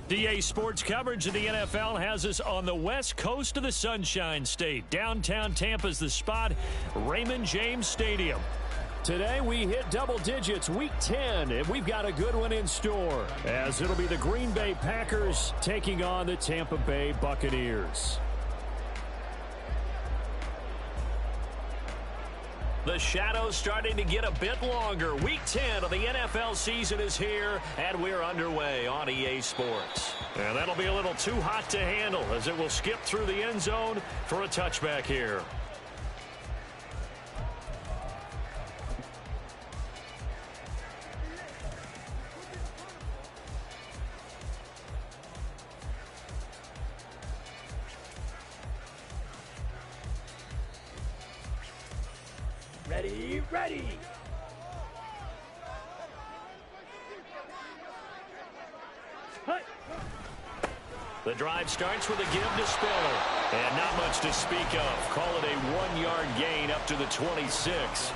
DA Sports coverage of the NFL has us on the west coast of the Sunshine State. Downtown Tampa's the spot, Raymond James Stadium. Today we hit double digits, week 10, and we've got a good one in store, as it'll be the Green Bay Packers taking on the Tampa Bay Buccaneers. The shadows starting to get a bit longer. Week 10 of the NFL season is here, and we're underway on EA Sports. And that'll be a little too hot to handle, as it will skip through the end zone for a touchback here. Ready. The drive starts with a give to Spiller. And not much to speak of. Call it a 1-yard gain up to the 26.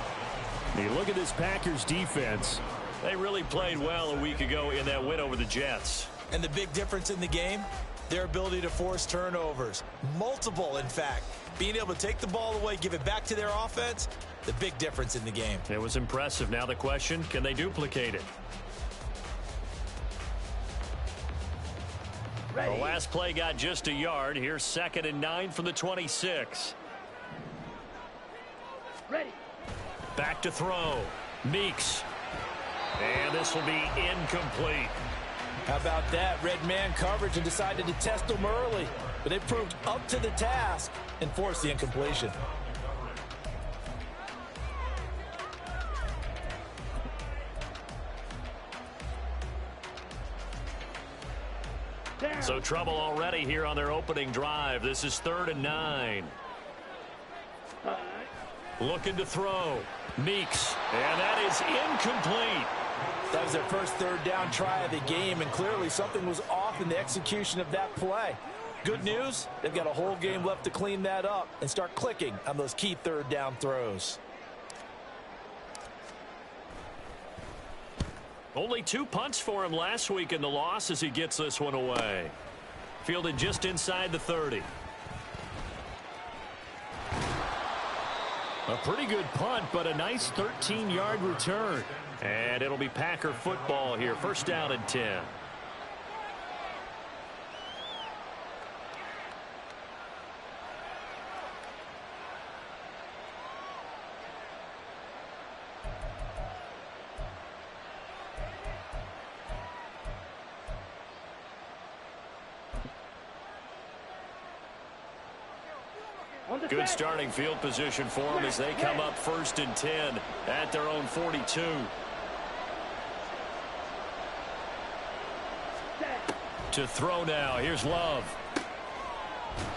You look at this Packers defense. They really played well a week ago in that win over the Jets. And the big difference in the game, their ability to force turnovers. Multiple, in fact. Being able to take the ball away, give it back to their offense, the big difference in the game. It was impressive. Now the question, can they duplicate it? Ready. The last play got just a yard. Here's 2nd and 9 from the 26. Ready. Back to throw. Meeks. And this will be incomplete. How about that? Red man coverage and decided to test them early. But they proved up to the task and forced the incompletion. So trouble already here on their opening drive. This is 3rd and 9. Looking to throw. Meeks. And that is incomplete. That was their first 3rd down try of the game, and clearly something was off in the execution of that play. Good news, they've got a whole game left to clean that up and start clicking on those key 3rd down throws. Only 2 punts for him last week in the loss as he gets this one away. Fielded just inside the 30. A pretty good punt, but a nice 13-yard return. And it'll be Packer football here. 1st down and 10. Good starting field position for them as they come up 1st and 10 at their own 42. To throw now. Here's Love.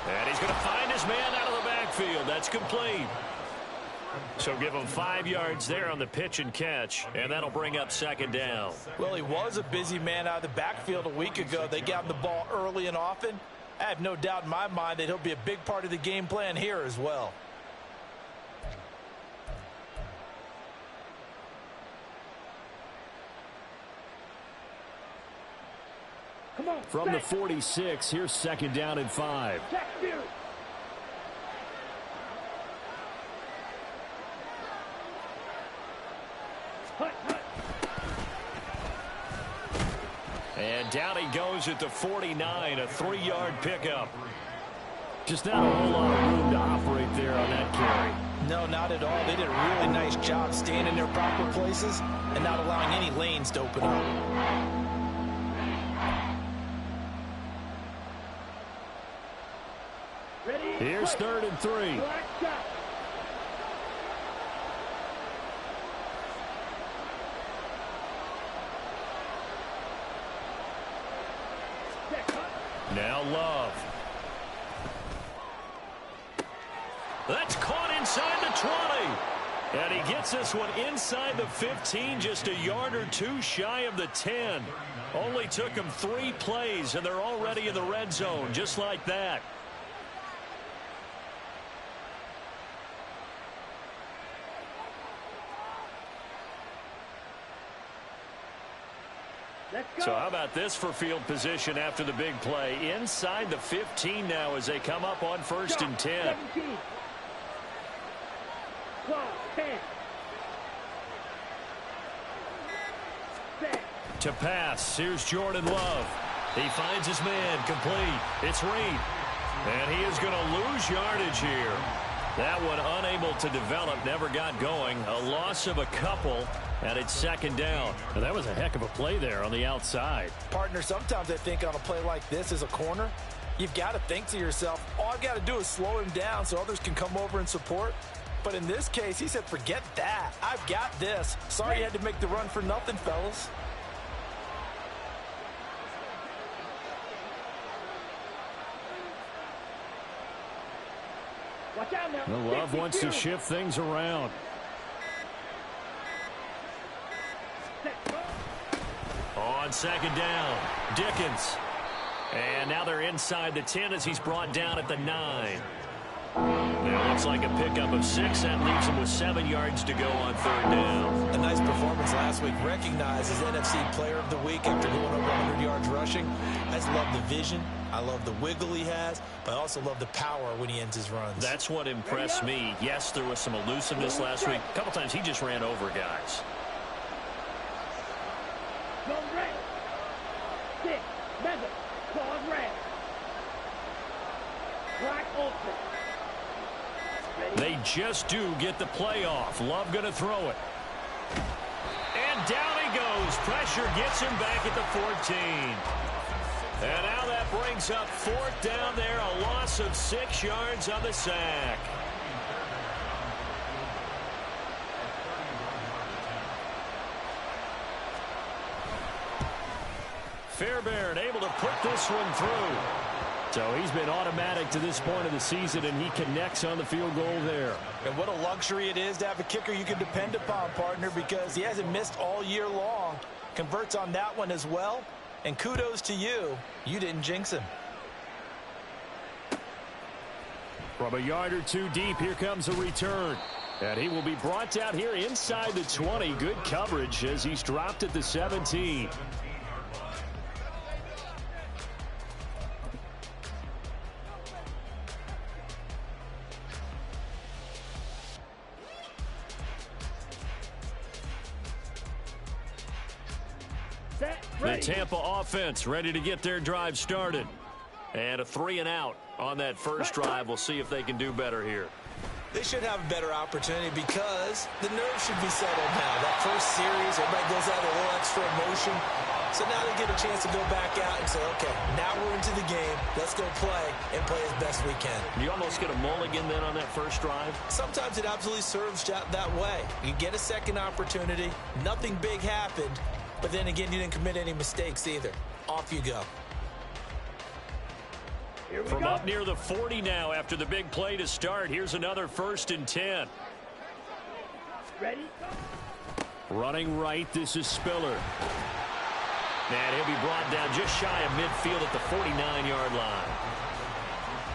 And he's going to find his man out of the backfield. That's complete. So give him 5 yards there on the pitch and catch, and that'll bring up 2nd down. Well, he was a busy man out of the backfield a week ago. They got him the ball early and often. I have no doubt in my mind that he'll be a big part of the game plan here as well. Come on. From the 46, here's 2nd down and 5. And down he goes at the 49, a 3-yard pickup. Just not a whole lot of room to operate there on that carry. No, not at all. They did a really nice job staying in their proper places and not allowing any lanes to open up. Here's 3rd and 3. Now Love. That's caught inside the 20. And he gets this one inside the 15, just a yard or 2 shy of the 10. Only took him 3 plays, and they're already in the red zone, just like that. Let's go. So how about this for field position after the big play? Inside the 15 now as they come up on 1st and 10. 17. 12, 10. Set. To pass, here's Jordan Love. He finds his man, complete. It's Reed. And he is going to lose yardage here. That one unable to develop, never got going. A loss of a couple, and it's 2nd down. And that was a heck of a play there on the outside. Partner, sometimes I think on a play like this as a corner, you've got to think to yourself, all I've got to do is slow him down so others can come over and support. But in this case, he said, forget that. I've got this. Sorry you had to make the run for nothing, fellas. Watch out now. The Love wants to shift things around. On 2nd down, Dickens. And now they're inside the 10 as he's brought down at the 9. Now looks like a pickup of 6. That leaves him with 7 yards to go on 3rd down. A nice performance last week. Recognized as NFC Player of the Week after going over 100 yards rushing. I just love the vision. I love the wiggle he has, but I also love the power when he ends his runs. That's what impressed me. Yes, there was some elusiveness last week. A couple times he just ran over guys. No red. 6. Mega. Claws red. Black open. They just do get the play off. Love going to throw it. And down he goes. Pressure gets him back at the 14. And now that brings up 4th down there. A loss of 6 yards on the sack. Fairbairn able to put this one through. So he's been automatic to this point of the season, and he connects on the field goal there. And what a luxury it is to have a kicker you can depend upon, partner, because he hasn't missed all year long. Converts on that one as well. And kudos to you. You didn't jinx him. From a yard or 2 deep, here comes a return. And he will be brought down here inside the 20. Good coverage as he's dropped at the 17. The Tampa offense ready to get their drive started. And a 3 and out on that first drive. We'll see if they can do better here. They should have a better opportunity because the nerves should be settled now. That first series, everybody goes out with a little extra emotion. So now they get a chance to go back out and say, okay, now we're into the game. Let's go play and play as best we can. You almost get a mulligan then on that first drive? Sometimes it absolutely serves that way. You get a second opportunity. Nothing big happened. But then again, you didn't commit any mistakes either. Off you go. From up near the 40 now after the big play to start. Here's another 1st and 10. Ready? Running right, this is Spiller. And he'll be brought down just shy of midfield at the 49-yard line.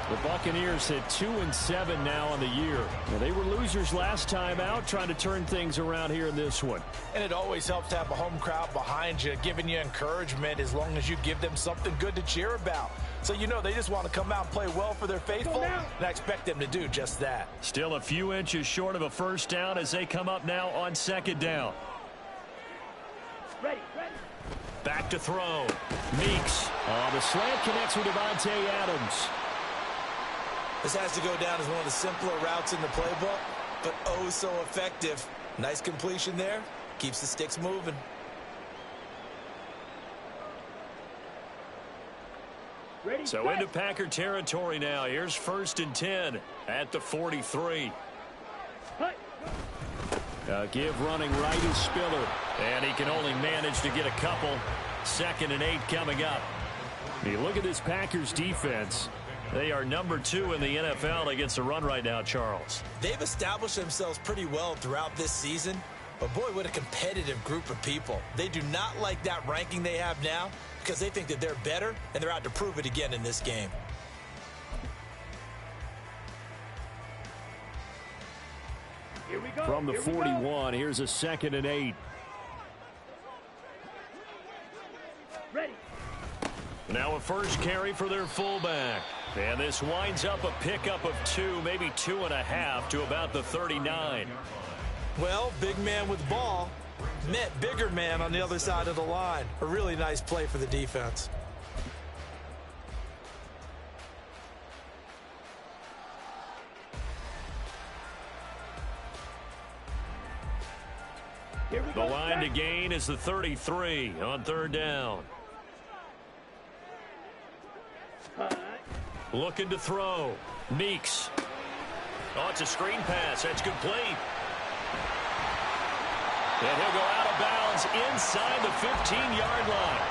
The Buccaneers hit 2-7 now on the year. Well, they were losers last time out, trying to turn things around here in this one. And it always helps to have a home crowd behind you, giving you encouragement as long as you give them something good to cheer about. So you know they just want to come out and play well for their faithful, and I expect them to do just that. Still a few inches short of a first down as they come up now on 2nd down. Ready. Back to throw. Meeks. The slant connects with Devontae Adams. This has to go down as one of the simpler routes in the playbook, but oh so effective. Nice completion there. Keeps the sticks moving. Ready, So into Packer territory now. Here's 1st and 10 at the 43. Give running right is Spiller. And he can only manage to get a couple. 2nd and 8 coming up. You look at this Packers defense. They are number 2 in the NFL against the run right now, Charles. They've established themselves pretty well throughout this season. But boy, what a competitive group of people. They do not like that ranking they have now because they think that they're better, and they're out to prove it again in this game. Here we go. From the 41, here's a 2nd and 8. a first carry for their fullback. And this winds up a pickup of 2, maybe 2.5 to about the 39. Well, big man with ball met bigger man on the other side of the line. A really nice play for the defense. The line to gain is the 33 on third down. Looking to throw. Meeks. Oh, it's a screen pass. That's complete. And he'll go out of bounds inside the 15-yard line.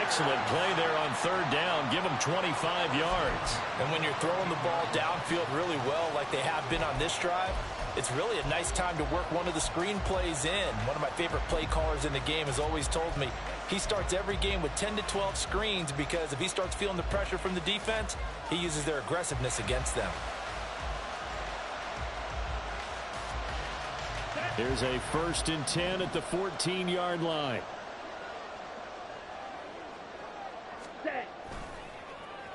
Excellent play there on third down. Give him 25 yards. And when you're throwing the ball downfield really well like they have been on this drive, it's really a nice time to work one of the screen plays in. One of my favorite play callers in the game has always told me he starts every game with 10 to 12 screens because if he starts feeling the pressure from the defense, he uses their aggressiveness against them. Here's a 1st and 10 at the 14-yard line.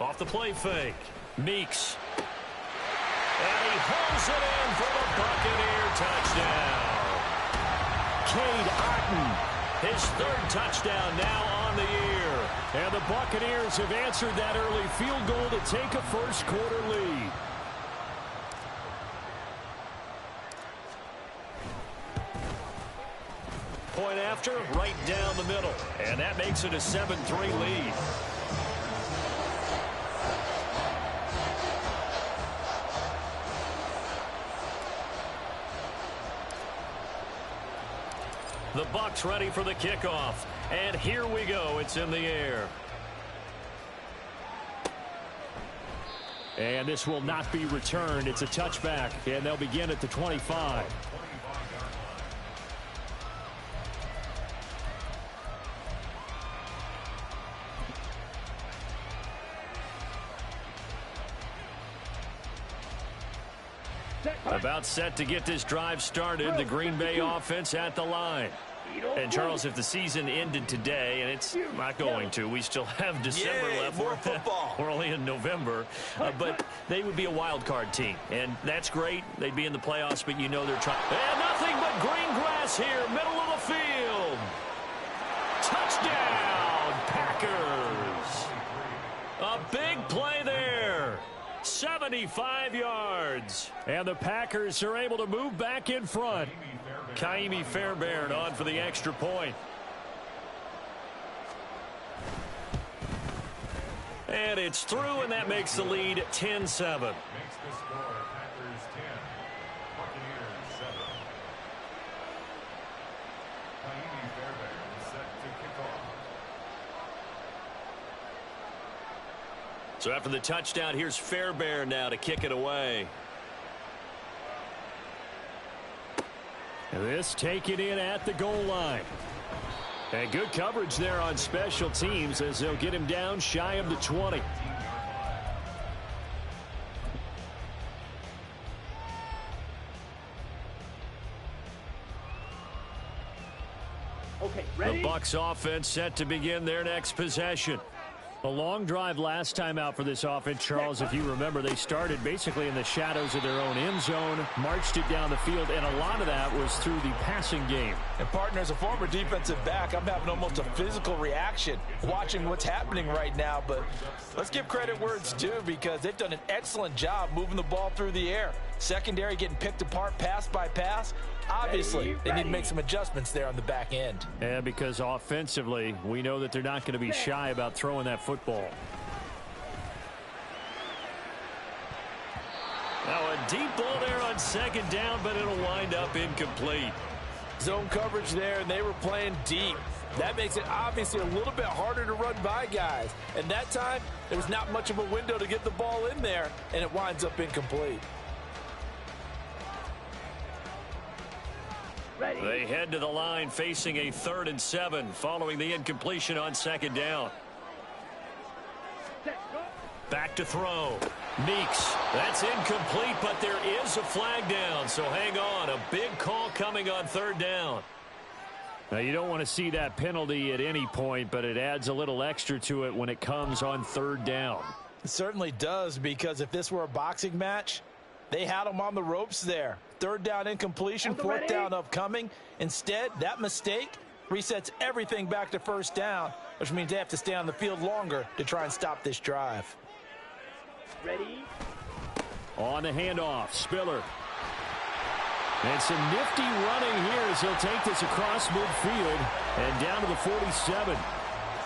Off the play fake. Meeks. And he holds it in for the Buccaneer touchdown. Cade Otton. His 3rd touchdown now on the year. And the Buccaneers have answered that early field goal to take a first-quarter lead. Point after, right down the middle. And that makes it a 7-3 lead. The Bucs ready for the kickoff. And here we go. It's in the air. And this will not be returned. It's a touchback, and they'll begin at the 25. About set to get this drive started. The Green Bay offense at the line. And, Charles, if the season ended today, and it's not going to, we still have December left. More football. We're only in November. But they would be a wild card team. And that's great. They'd be in the playoffs, but you know they're trying. And nothing but green grass here, middle of the field. Touchdown, Packers. A big play there. 75 yards. And the Packers are able to move back in front. Kaimi Fairbairn on for the extra point. And it's through, and that makes the lead 10-7. Makes the score Packers 10, Buccaneers 7. Kaimi Fairbairn set to kick off. So after the touchdown, here's Fairbairn now to kick it away. This taken in at the goal line. And good coverage there on special teams as they'll get him down shy of the 20. Okay, ready? The Bucs offense set to begin their next possession. A long drive last time out for this offense, Charles. If you remember, they started basically in the shadows of their own end zone, marched it down the field, and a lot of that was through the passing game. And, partner, as a former defensive back, I'm having almost a physical reaction watching what's happening right now. But let's give credit where it's due because they've done an excellent job moving the ball through the air. Secondary getting picked apart pass by pass. Obviously, they need to make some adjustments there on the back end. And because offensively, we know that they're not going to be shy about throwing that football. Now a deep ball there on second down, but it'll wind up incomplete. Zone coverage there, and they were playing deep. That makes it obviously a little bit harder to run by guys. And that time, there was not much of a window to get the ball in there, and it winds up incomplete. Ready. They head to the line facing a 3rd and 7 following the incompletion on second down. Back to throw. Meeks. That's incomplete, but there is a flag down, so hang on. A big call coming on 3rd down. Now, you don't want to see that penalty at any point, but it adds a little extra to it when it comes on third down. It certainly does, because if this were a boxing match, they had him on the ropes there. Third down incompletion, fourth down upcoming. Instead, that mistake resets everything back to first down, which means they have to stay on the field longer to try and stop this drive. Ready? On the handoff, Spiller. And some nifty running here as he'll take this across midfield and down to the 47.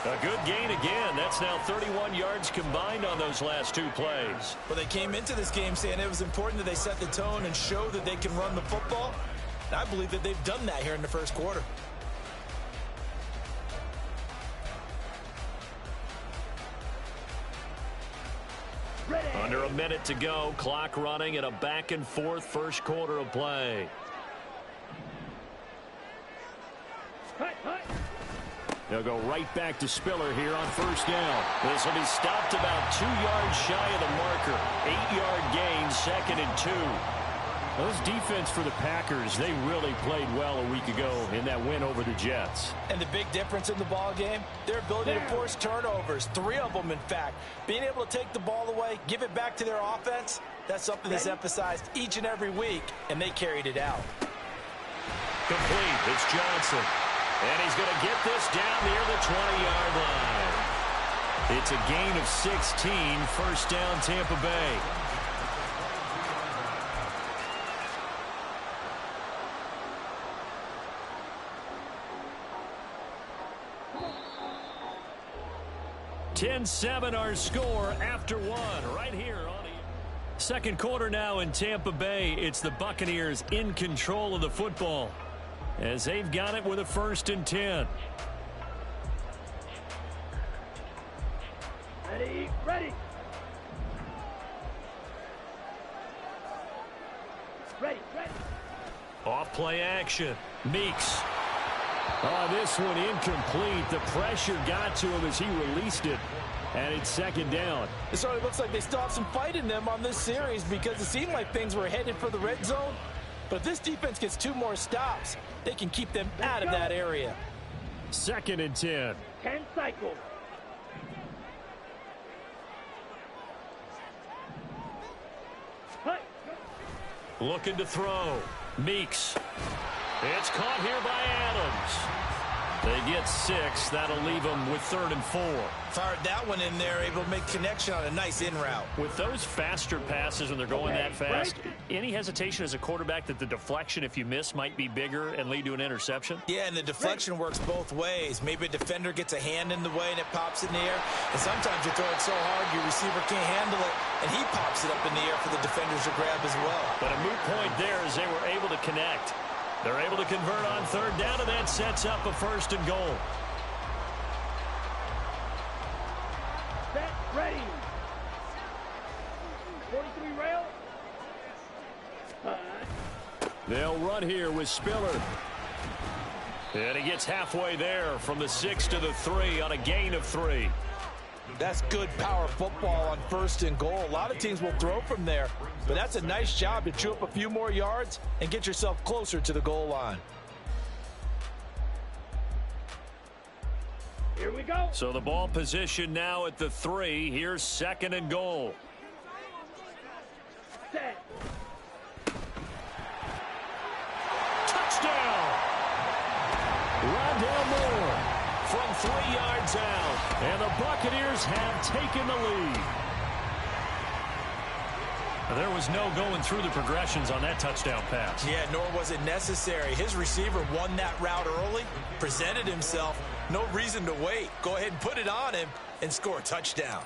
A good gain again. That's now 31 yards combined on those last two plays. Well, they came into this game saying it was important that they set the tone and show that they can run the football. And I believe that they've done that here in the first quarter. Ready? Under a minute to go. Clock running at a back-and-forth first quarter of play. Hut, hut. They'll go right back to Spiller here on first down. This will be stopped about 2 yards shy of the marker. 8-yard gain, 2nd and 2. Those defense for the Packers, they really played well a week ago in that win over the Jets. And the big difference in the ball game, their ability to force turnovers, 3 of them in fact. Being able to take the ball away, give it back to their offense, that's something that's emphasized each and every week, and they carried it out. Complete. It's Johnson. And he's going to get this down near the 20-yard line. It's a gain of 16, first down Tampa Bay. (10-7) our score after one right here on second quarter now in Tampa Bay. It's the Buccaneers in control of the football as they've got it with a 1st and 10. Ready? Ready? Ready? Ready? Off play action. Meeks. Oh, this one incomplete. The pressure got to him as he released it. And it's 2nd down. It certainly looks like they still have some fight in them on this series because it seemed like things were headed for the red zone. But if this defense gets 2 more stops, they can keep them out of that area. 2nd and 10. 10 cycles. Hut. Looking to throw. Meeks. It's caught here by Adams. They get 6. That'll leave them with 3rd and 4. Fired that one in there, able to make connection on a nice in route. With those faster passes when they're going that fast, any hesitation as a quarterback that the deflection, if you miss, might be bigger and lead to an interception? Yeah, and the deflection works both ways. Maybe a defender gets a hand in the way and it pops in the air. And sometimes you throw it so hard your receiver can't handle it, and he pops it up in the air for the defenders to grab as well. But a moot point there as they were able to connect. They're able to convert on 3rd down, and that sets up a 1st and goal. Set. Ready. 43 rail. Hut. They'll run here with Spiller. And he gets halfway there from the 6 to the 3 on a gain of 3. That's good power football on 1st and goal. A lot of teams will throw from there, but that's a nice job to chew up a few more yards and get yourself closer to the goal line. Here we go. So the ball position now at the 3. Here's 2nd and goal. Set. Touchdown! Rondale Moore From 3 yards out. and the Buccaneers have taken the lead. There was no going through the progressions on that touchdown pass. Yeah, nor was it necessary. His receiver won that route early, presented himself. No reason to wait. Go ahead and put it on him and score a touchdown.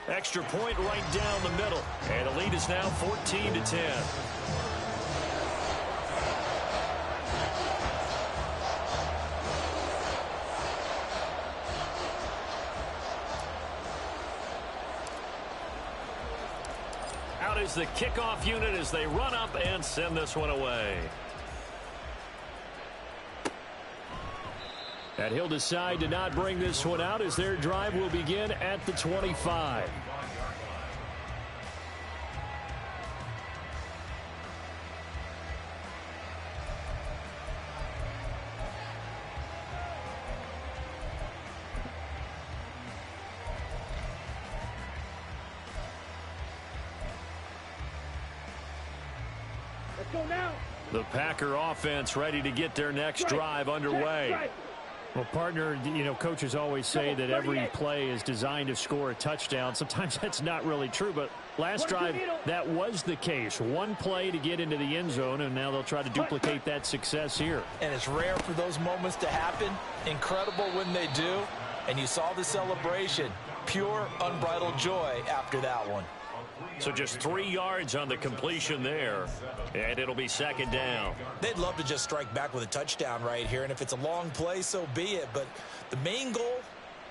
Extra point right down the middle. And the lead is now 14-10. Out is the kickoff unit as they run up and send this one away. And he'll decide to not bring this one out as their drive will begin at the 25. go now. The Packer offense ready to get their next drive underway. Well, partner, you know, coaches always say that every play is designed to score a touchdown. Sometimes that's not really true, but last drive, that was the case. One play to get into the end zone, and now they'll try to duplicate that success here. And it's rare for those moments to happen. Incredible when they do. And you saw the celebration. Pure, unbridled joy after that one. So just 3 yards on the completion there, and it'll be second down. They'd love to just strike back with a touchdown right here, and if it's a long play, so be it. But the main goal,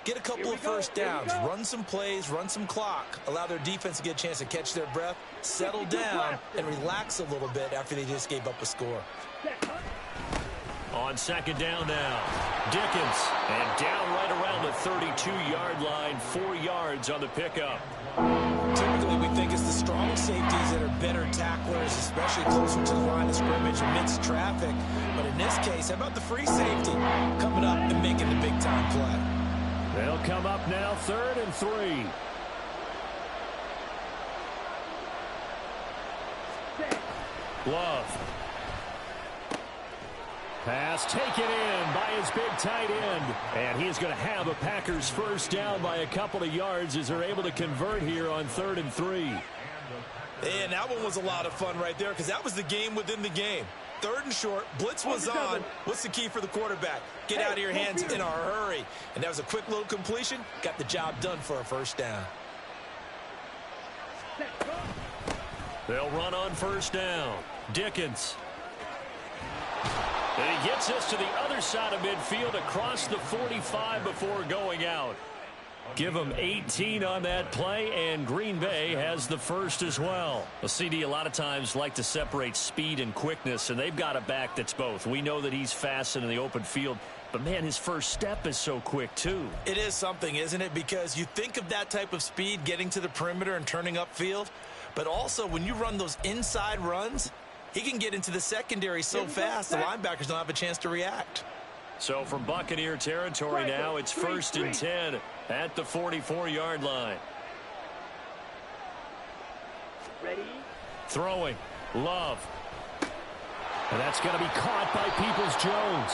get a couple of first downs, run some plays, run some clock, allow their defense to get a chance to catch their breath, settle down, and relax a little bit after they just gave up a score. On second down now, Dickens, and down right around the 32-yard line, 4 yards on the pickup. Typically, we think it's the strong safeties that are better tacklers, especially closer to the line of scrimmage amidst traffic. But in this case, how about the free safety coming up and making the big-time play? They'll come up now, 3rd and 3. Love. Pass taken in by his big tight end. And he's going to have a Packers first down by a couple of yards as they're able to convert here on 3rd and 3. And that one was a lot of fun right there because that was the game within the game. 3rd and short, blitz was on. What's the key for the quarterback? Get out of your hands in a hurry. And that was a quick little completion. Got the job done for a first down. They'll run on first down. Dickens. And he gets us to the other side of midfield across the 45 before going out. Give them 18 on that play, and Green Bay has the first as well. Well, CD, a lot of times like to separate speed and quickness, and they've got a back that's both. We know that he's fast in the open field, but, man, his first step is so quick, too. It is something, isn't it? Because you think of that type of speed getting to the perimeter and turning upfield, but also when you run those inside runs, he can get into the secondary so fast the linebackers don't have a chance to react. So from Buccaneer territory now, it's 1st and 10 at the 44-yard line. Ready? Throwing. Love. And that's going to be caught by Peoples-Jones.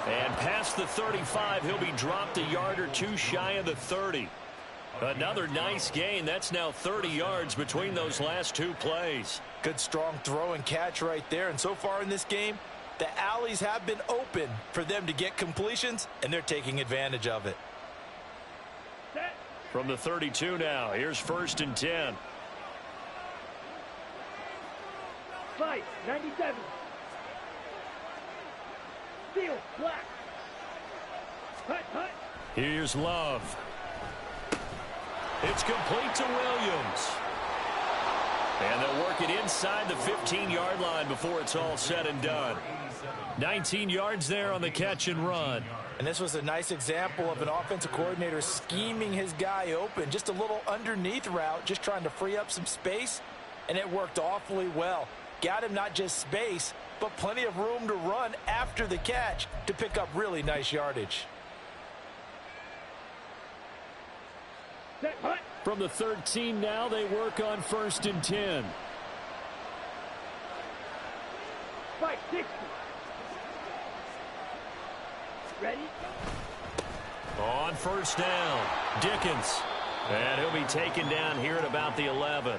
And past the 35, he'll be dropped a yard or two shy of the 30. Another nice gain. That's now 30 yards between those last two plays. Good strong throw and catch right there. And so far in this game, the alleys have been open for them to get completions, and they're taking advantage of it. From the 32 now, here's 1st and 10. Fight, 97. Steal, black. Hut, hut. Here's Love. It's complete to Williams. And they'll work it inside the 15-yard line before it's all said and done. 19 yards there on the catch and run. And this was a nice example of an offensive coordinator scheming his guy open. Just a little underneath route, just trying to free up some space. And it worked awfully well. Got him not just space, but plenty of room to run after the catch to pick up really nice yardage. From the 13 now, they work on 1st and 10. Fight, 60. Ready? On first down, Dickens. And he'll be taken down here at about the 11.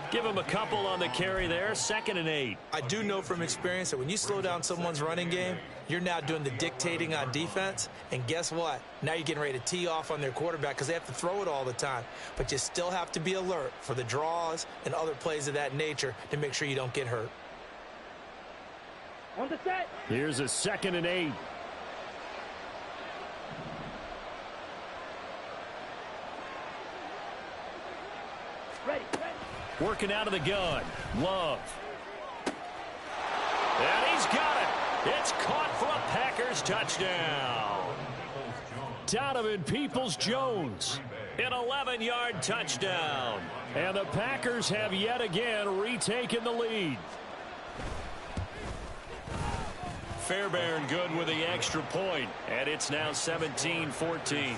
Give him a couple on the carry there, 2nd and 8. I do know from experience that when you slow down someone's running game, you're now doing the dictating on defense. And guess what? Now you're getting ready to tee off on their quarterback because they have to throw it all the time. But you still have to be alert for the draws and other plays of that nature to make sure you don't get hurt. On the set. Here's a 2nd and 8. Ready, ready. Working out of the gun. Love. And he's got it. It's caught for a Packers touchdown. Donovan Peoples-Jones. An 11-yard touchdown. And the Packers have yet again retaken the lead. Fairbairn good with the extra point. And it's now 17-14.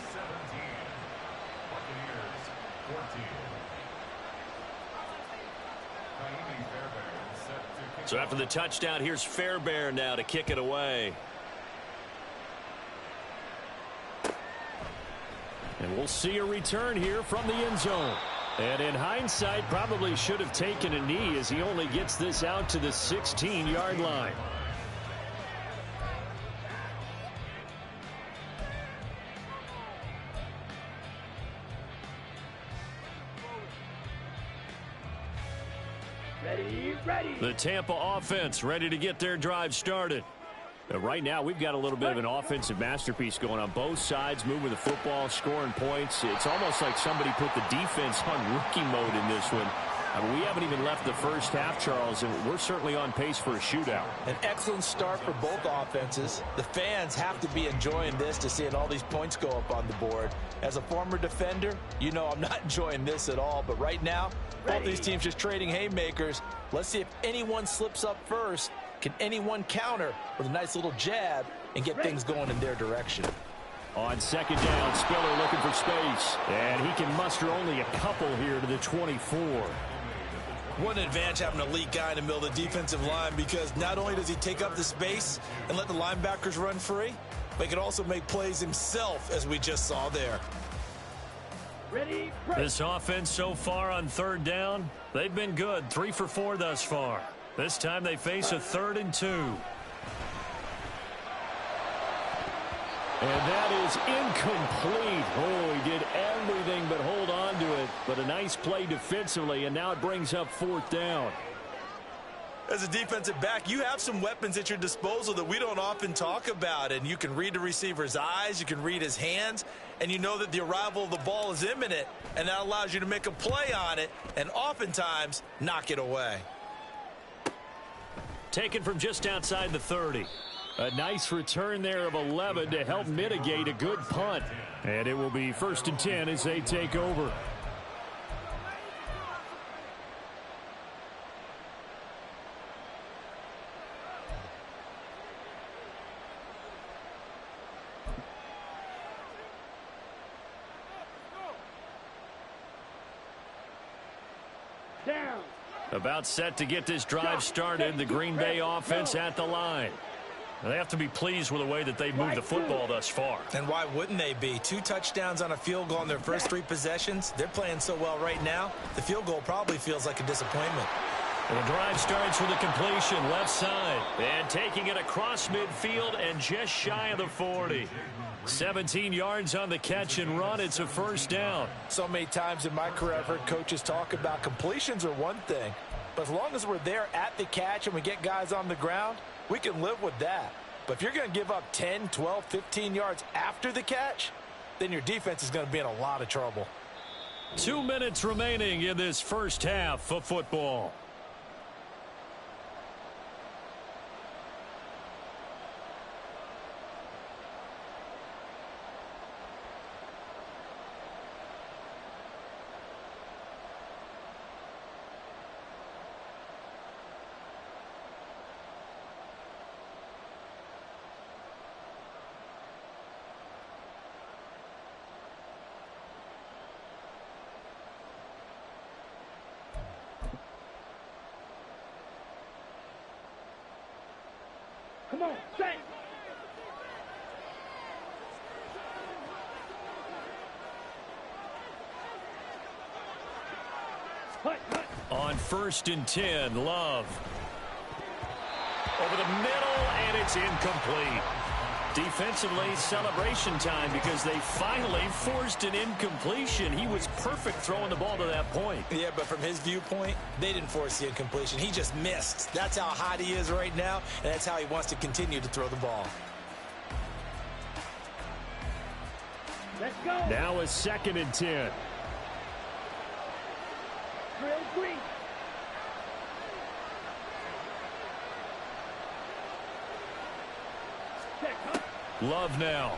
So after the touchdown, here's Fairbairn now to kick it away. And we'll see a return here from the end zone. And in hindsight, probably should have taken a knee as he only gets this out to the 16-yard line. Ready. The Tampa offense ready to get their drive started. Right now, we've got a little bit of an offensive masterpiece going on both sides, moving the football, scoring points. It's almost like somebody put the defense on rookie mode in this one. I mean, we haven't even left the first half, Charles, and we're certainly on pace for a shootout. An excellent start for both offenses. The fans have to be enjoying this to seeing all these points go up on the board. As a former defender, you know I'm not enjoying this at all. But right now, both these teams just trading haymakers. Let's see if anyone slips up first. Can anyone counter with a nice little jab and get things going in their direction? On second down, Spiller looking for space. And he can muster only a couple here to the 24. What an advantage having an elite guy in the middle of the defensive line, because not only does he take up the space and let the linebackers run free, but he can also make plays himself, as we just saw there. Ready. This offense so far on third down, they've been good. 3 for 4 thus far. This time they face a 3rd and 2. And that is incomplete. Oh, he did everything but hold on to it. But a nice play defensively, and now it brings up 4th down. As a defensive back, you have some weapons at your disposal that we don't often talk about. And you can read the receiver's eyes, you can read his hands, and you know that the arrival of the ball is imminent. And that allows you to make a play on it and oftentimes knock it away. Taken from just outside the 30. A nice return there of 11 to help mitigate a good punt. And it will be 1st and 10 as they take over. Down. About set to get this drive started. The Green Bay offense at the line. They have to be pleased with the way that they've moved the football thus far. And why wouldn't they be? 2 touchdowns on a field goal in their first 3 possessions. They're playing so well right now, the field goal probably feels like a disappointment. And the drive starts with a completion left side. And taking it across midfield and just shy of the 40. 17 yards on the catch and run. It's a 1st down. So many times in my career I've heard coaches talk about completions are one thing, but as long as we're there at the catch and we get guys on the ground, we can live with that. But if you're going to give up 10, 12, 15 yards after the catch, then your defense is going to be in a lot of trouble. 2 minutes remaining in this first half of football. Come on, set. Hut. On 1st and 10, Love. Over the middle, and it's incomplete. Defensively, celebration time because they finally forced an incompletion. He was perfect throwing the ball to that point. Yeah, but from his viewpoint, they didn't force the incompletion. He just missed. That's how hot he is right now, and that's how he wants to continue to throw the ball. Let's go. Now a 2nd and 10. Drill green. Check, huh? Love now.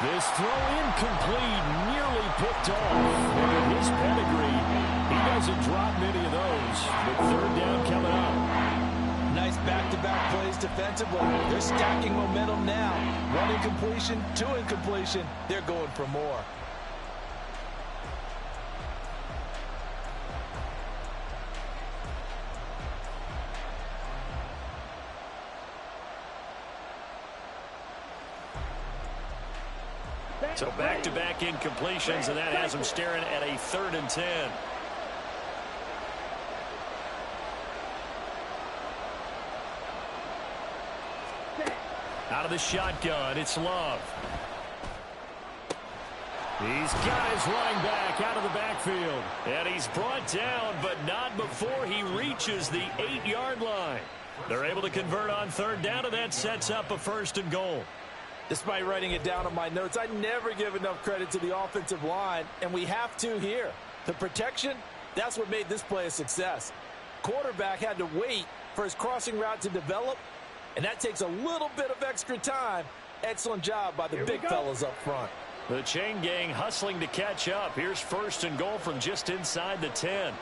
This throw incomplete, nearly picked off. And with his pedigree, he doesn't drop many of those. But 3rd down coming up. Nice back-to-back plays defensively. They're stacking momentum now. 1 incompletion, 2 incompletion. They're going for more. So back-to-back incompletions, and that has him staring at a 3rd and 10. Out of the shotgun, it's Love. He's got his running back out of the backfield. And he's brought down, but not before he reaches the 8-yard line. They're able to convert on 3rd down, and that sets up a 1st and goal. Despite writing it down on my notes, I never give enough credit to the offensive line, and we have to here. The protection, that's what made this play a success. Quarterback had to wait for his crossing route to develop, and that takes a little bit of extra time. Excellent job by the big fellas up front. The chain gang hustling to catch up. Here's 1st and goal from just inside the 10.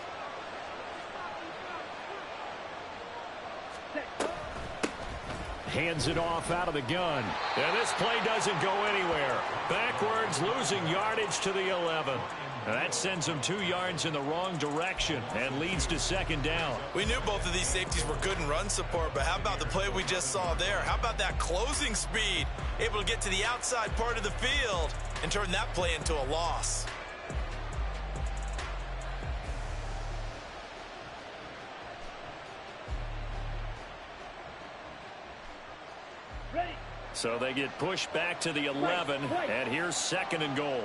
Hands it off out of the gun. And this play doesn't go anywhere. Backwards, losing yardage to the 11. And that sends him 2 yards in the wrong direction and leads to 2nd down. We knew both of these safeties were good in run support, but how about the play we just saw there? How about that closing speed? Able to get to the outside part of the field and turn that play into a loss. So they get pushed back to the 11, and here's 2nd and goal.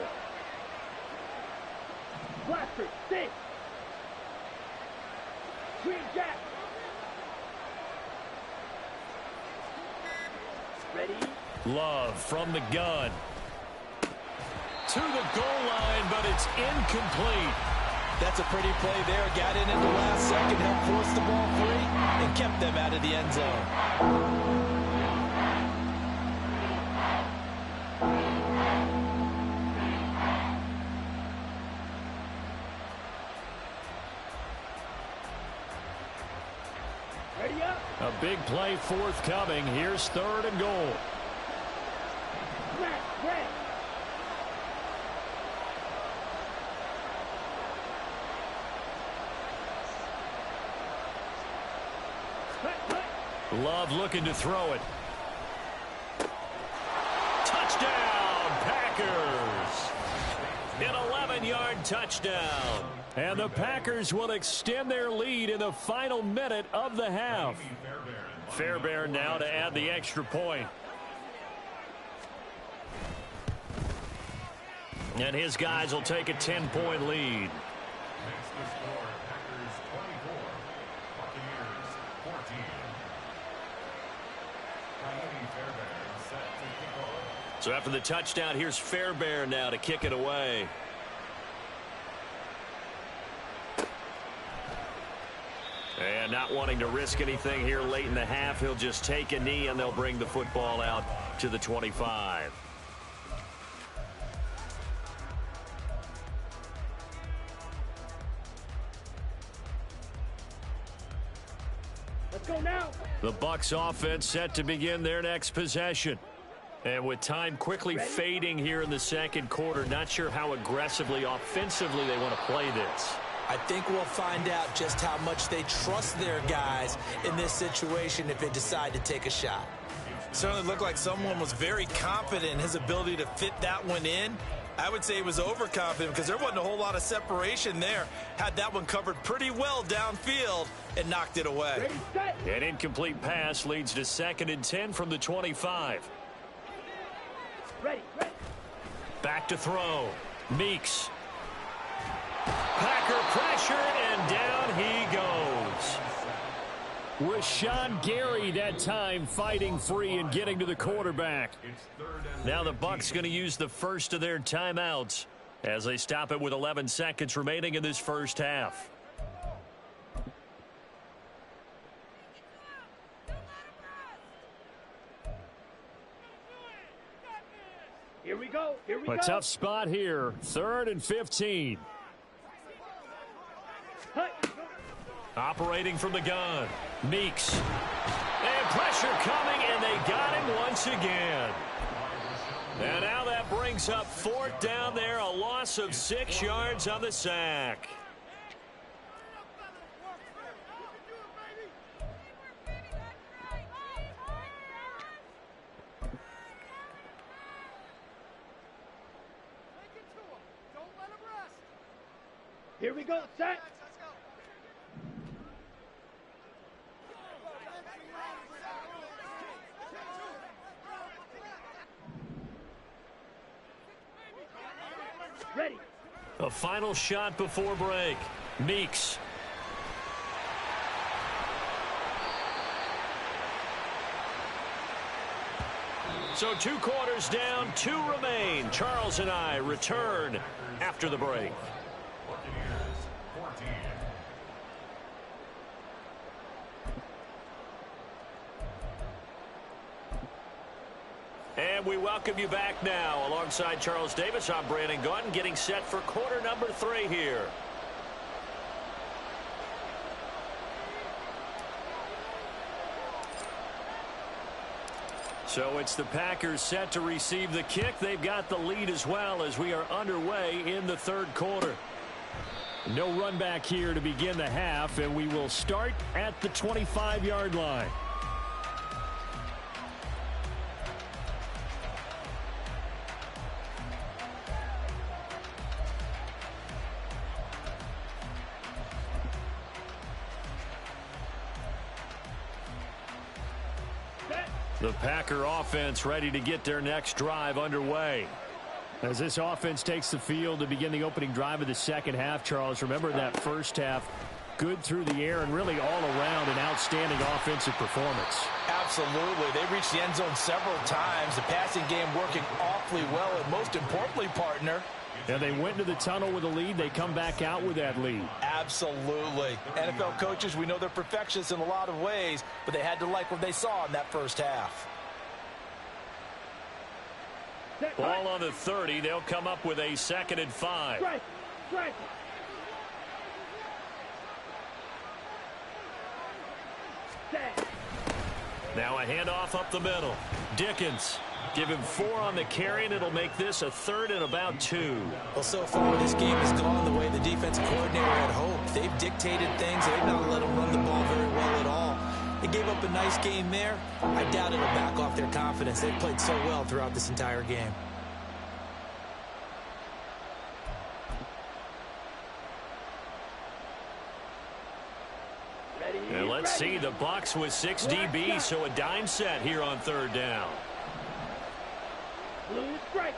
Blaster, stay. Green Jack. Ready? Love from the gun. To the goal line, but it's incomplete. That's a pretty play there. Got in at the last second, helped force the ball free, and kept them out of the end zone. Ready up. A big play forthcoming. Here's 3rd and goal. Smash, red. Love looking to throw it. Touchdown, Packers. An 11-yard touchdown. And the Packers will extend their lead in the final minute of the half. Fairbairn now to add the extra point. And his guys will take a 10-point lead. Makes the score Packers 24, Buccaneers 14. Fairbairn set to kick off. So after the touchdown, here's Fairbairn now to kick it away. And not wanting to risk anything here late in the half, he'll just take a knee and they'll bring the football out to the 25. Let's go now. The Bucs offense set to begin their next possession. And with time quickly fading here in the 2nd quarter, not sure how aggressively, offensively they want to play this. I think we'll find out just how much they trust their guys in this situation if they decide to take a shot. Certainly looked like someone was very confident in his ability to fit that one in. I would say he was overconfident because there wasn't a whole lot of separation there. Had that one covered pretty well downfield and knocked it away. Ready, set. An incomplete pass leads to 2nd and 10 from the 25. Ready, ready. Back to throw. Meeks. Packer pressure, and down he goes. Rashawn Gary that time fighting free and getting to the quarterback. Now the Bucs going to use the first of their timeouts as they stop it with 11 seconds remaining in this first half. Here we go. Here we go. A tough spot here. 3rd and 15. Operating from the gun. Meeks. And pressure coming, and they got him once again. And now that brings up 4th down there. A loss of 6 yards on the sack. Here we go, set. Ready. A final shot before break. Meeks. So 2 quarters down, 2 remain. Charles and I return after the break. Buccaneers 14. And we welcome you back now. Alongside Charles Davis, I'm Brandon Gaudin, getting set for quarter number 3 here. So it's the Packers set to receive the kick. They've got the lead as well as we are underway in the 3rd quarter. No run back here to begin the half, and we will start at the 25-yard line. The Packer offense ready to get their next drive underway. As this offense takes the field to begin the opening drive of the 2nd half, Charles, remember that first half, good through the air and really all around an outstanding offensive performance. Absolutely. They reached the end zone several times. The passing game working awfully well, and most importantly, partner, and they went into the tunnel with a lead. They come back out with that lead. Absolutely. NFL coaches, we know they're perfectionists in a lot of ways, but they had to like what they saw in that first half. Ball on the 30. They'll come up with a 2nd and 5. Strike. Strike. Set. Now a handoff up the middle. Dickens. Give him 4 on the carry, and it'll make this a 3rd and about 2. Well, so far this game has gone the way the defensive coordinator had hoped. They've dictated things. They've not let them run the ball very well at all. They gave up a nice game there. I doubt it'll back off their confidence. They've played so well throughout this entire game. And let's see, the Bucs with 6 DBs, so a dime set here on 3rd down. Blue strike.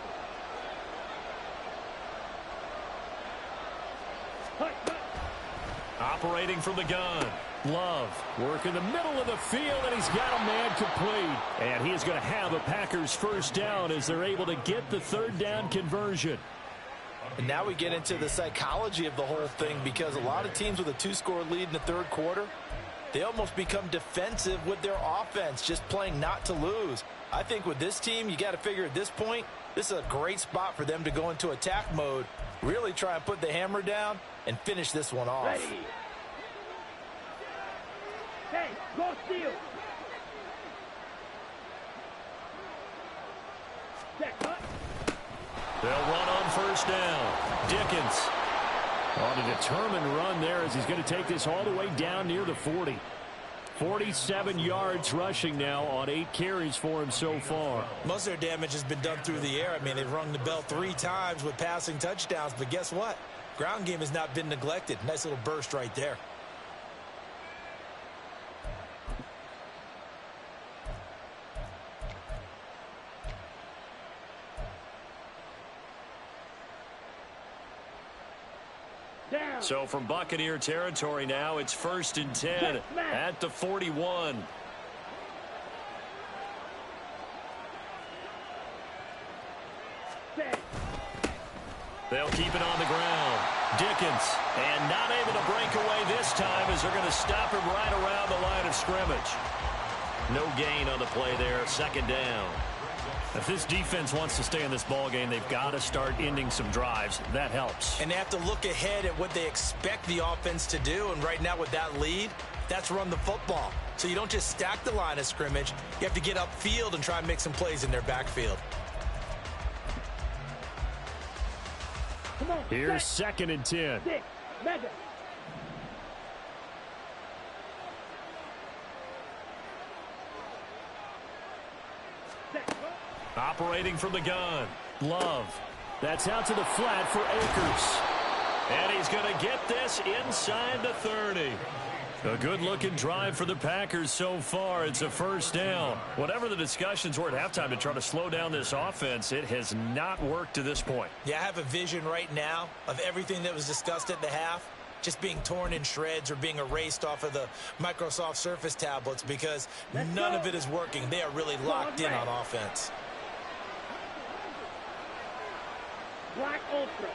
Operating from the gun. Love work in the middle of the field, and he's got a man complete. And he is going to have a Packers 1st down as they're able to get the 3rd down conversion. And now we get into the psychology of the whole thing, because a lot of teams with a 2-score lead in the 3rd quarter, they almost become defensive with their offense, just playing not to lose. I think with this team, you got to figure at this point, this is a great spot for them to go into attack mode, really try and put the hammer down and finish this one off. Ready. Hey, go steal. Set, cut. They'll run on 1st down. Dickens on a determined run there as he's going to take this all the way down near the 40. 47 yards rushing now on 8 carries for him so far. Most of their damage has been done through the air. I mean, they've rung the bell 3 times with passing touchdowns, but guess what? Ground game has not been neglected. Nice little burst right there. Down. So from Buccaneer territory now, it's 1st and 10 at the 41. Set. They'll keep it on the ground. Dickens, and not able to break away this time as they're going to stop him right around the line of scrimmage. No gain on the play there, 2nd down. If this defense wants to stay in this ball game, they've got to start ending some drives. That helps. And they have to look ahead at what they expect the offense to do. And right now with that lead, that's run the football. So you don't just stack the line of scrimmage. You have to get upfield and try and make some plays in their backfield. Come on. Here's set. 2nd and 10. 6. Lega. Set. Operating from the gun. Love. That's out to the flat for Akers. And he's going to get this inside the 30. A good-looking drive for the Packers so far. It's a first down. Whatever the discussions were at halftime to try to slow down this offense, it has not worked to this point. Yeah, I have a vision right now of everything that was discussed at the half just being torn in shreds or being erased off of the Microsoft Surface tablets because none of it is working. They are really locked in on offense. Black Ultra.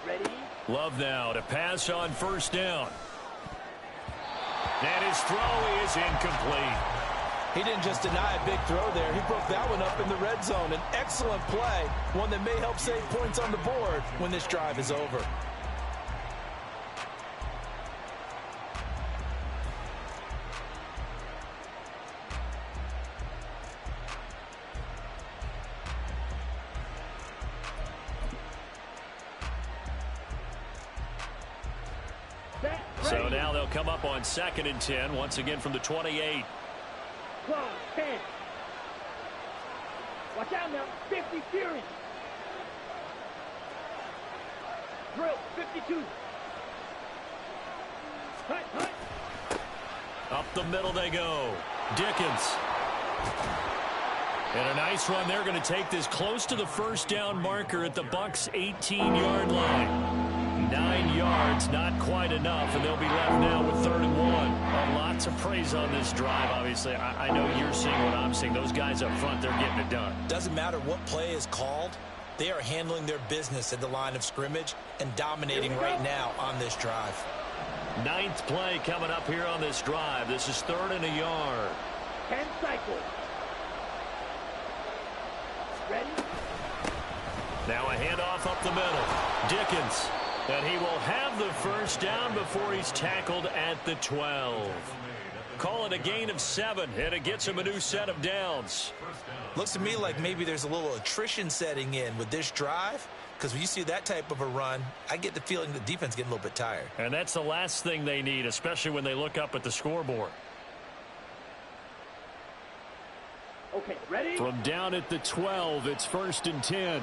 Ready? Love now to pass on first down. And his throw is incomplete. He didn't just deny a big throw there. He broke that one up in the red zone. An excellent play, one that may help save points on the board when this drive is over. So now they'll come up on 2nd and 10, once again from the 28. 12, 10. Watch out now. 50 Fury. Drill, 52. Hut, hut. Up the middle they go. Dickens. And a nice run. They're going to take this close to the first down marker at the Bucs' 18-yard line. 9 yards, not quite enough, and they'll be left now with 3rd and 1. Lots of praise on this drive, obviously. I know you're seeing what I'm seeing. Those guys up front, they're getting it done. Doesn't matter what play is called. They are handling their business at the line of scrimmage and dominating right now on this drive. 9th play coming up here on this drive. This is 3rd and a yard. 10 cycles. Ready? Now a handoff up the middle. Dickens. And he will have the first down before he's tackled at the 12. Call it a gain of 7, and it gets him a new set of downs. Looks to me like maybe there's a little attrition setting in with this drive, because when you see that type of a run, I get the feeling the defense getting a little bit tired. And that's the last thing they need, especially when they look up at the scoreboard. Okay, ready? From down at the 12, it's 1st and 10.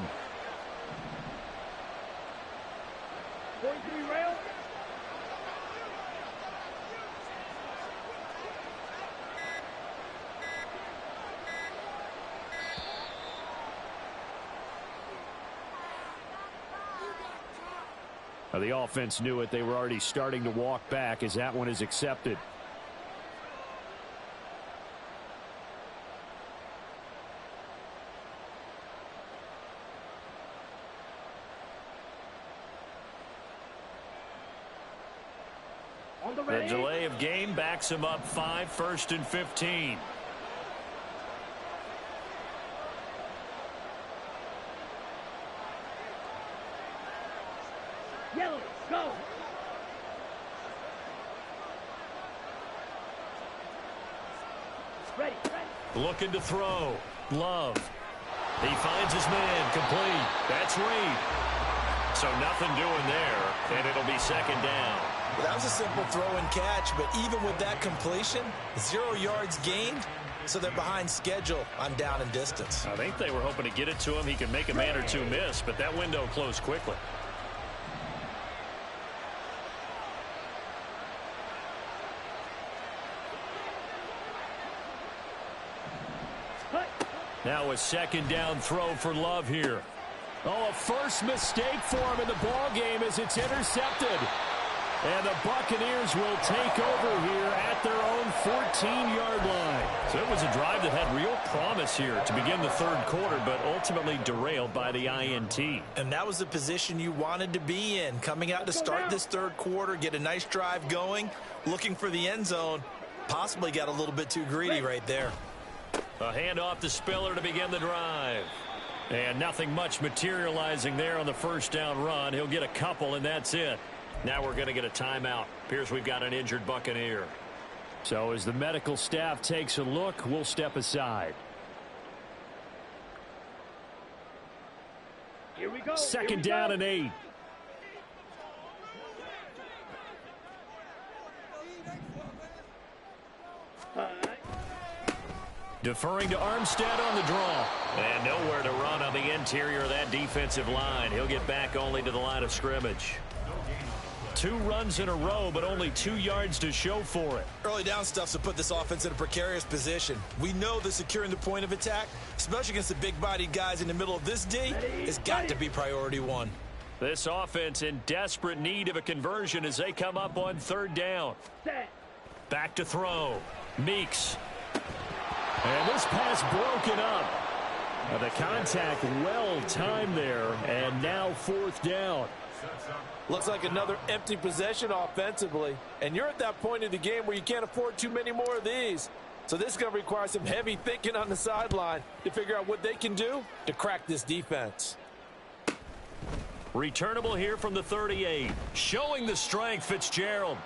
43 rail. The offense knew it. They were already starting to walk back as that one is accepted. On the The ready. delay of game backs him up 5, 1st and 15. Yellow, go. Ready, ready. Looking to throw. Love. He finds his man. Complete. That's Reed. So nothing doing there, and it'll be 2nd down. Well, that was a simple throw and catch, but even with that completion, 0 yards gained, so they're behind schedule on down and distance. I think they were hoping to get it to him. He could make a man or two miss, but that window closed quickly. Now a 2nd down throw for Love here. Oh, a first mistake for him in the ball game as it's intercepted. And the Buccaneers will take over here at their own 14-yard line. So it was a drive that had real promise here to begin the 3rd quarter, but ultimately derailed by the INT. And that was the position you wanted to be in, coming out to start this 3rd quarter, get a nice drive going, looking for the end zone. Possibly got a little bit too greedy right there. A handoff to Spiller to begin the drive. And nothing much materializing there on the first down run. He'll get a couple, and that's it. Now we're going to get a timeout. Appears we've got an injured Buccaneer. So as the medical staff takes a look, we'll step aside. Here we go. 2nd down and 8. Deferring to Armstead on the draw. And nowhere to run on the interior of that defensive line. He'll get back only to the line of scrimmage. 2 runs in a row, but only 2 yards to show for it. Early down stuff to put this offense in a precarious position. We know that securing the point of attack, especially against the big-bodied guys in the middle of this D, has got to be priority 1. This offense in desperate need of a conversion as they come up on 3rd down. Back to throw. Meeks. And this pass broken up. The contact well timed there, and now 4th down. Looks like another empty possession offensively. And you're at that point of the game where you can't afford too many more of these. So this is going to require some heavy thinking on the sideline to figure out what they can do to crack this defense. Returnable here from the 38. Showing the strength, Fitzgerald.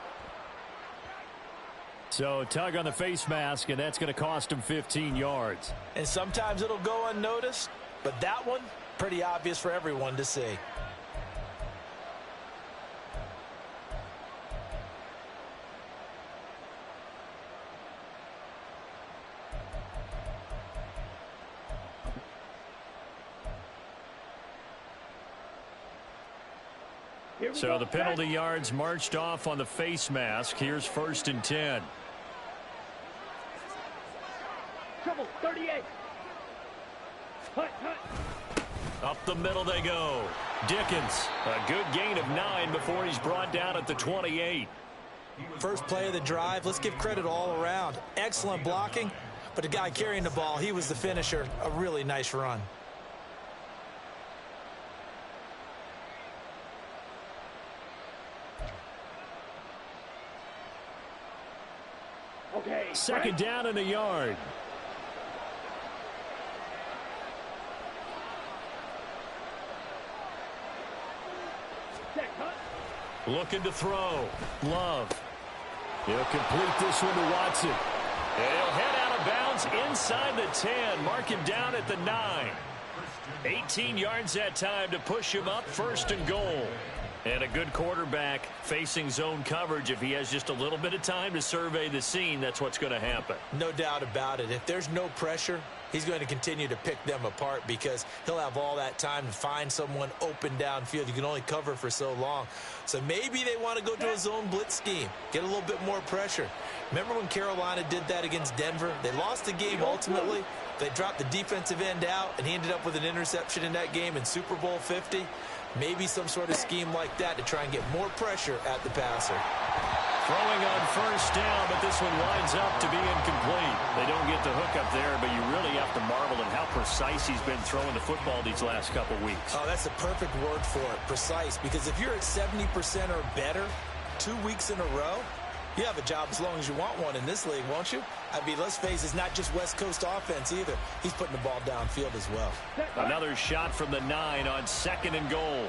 So tug on the face mask, and that's going to cost him 15 yards. And sometimes it'll go unnoticed, but that one, pretty obvious for everyone to see. So the penalty yards marched off on the face mask. Here's 1st and 10. Trouble, 38. Hut. Up the middle they go. Dickens, a good gain of 9 before he's brought down at the 28. First play of the drive, let's give credit all around. Excellent blocking, but the guy carrying the ball, he was the finisher. A really nice run. Okay. 2nd down and a yard. Looking to throw. Love. He'll complete this one to Watson. And he'll head out of bounds inside the 10. Mark him down at the 9. 18 yards that time to push him up 1st and goal. And a good quarterback facing zone coverage. If he has just a little bit of time to survey the scene, that's what's going to happen. No doubt about it. If there's no pressure, he's going to continue to pick them apart because he'll have all that time to find someone open downfield. You can only cover for so long. So maybe they want to go to a zone blitz scheme, get a little bit more pressure. Remember when Carolina did that against Denver? They lost the game ultimately. They dropped the defensive end out, and he ended up with an interception in that game in Super Bowl 50. Maybe some sort of scheme like that to try and get more pressure at the passer. Throwing on 1st down, but this one winds up to be incomplete. They don't get the hook up there, but you really have to marvel at how precise he's been throwing the football these last couple weeks. Oh, that's the perfect word for it, precise, because if you're at 70% or better 2 weeks in a row, you have a job as long as you want one in this league, won't you? I mean, let's face it, it's not just West Coast offense either. He's putting the ball downfield as well. Another shot from the 9 on 2nd and goal.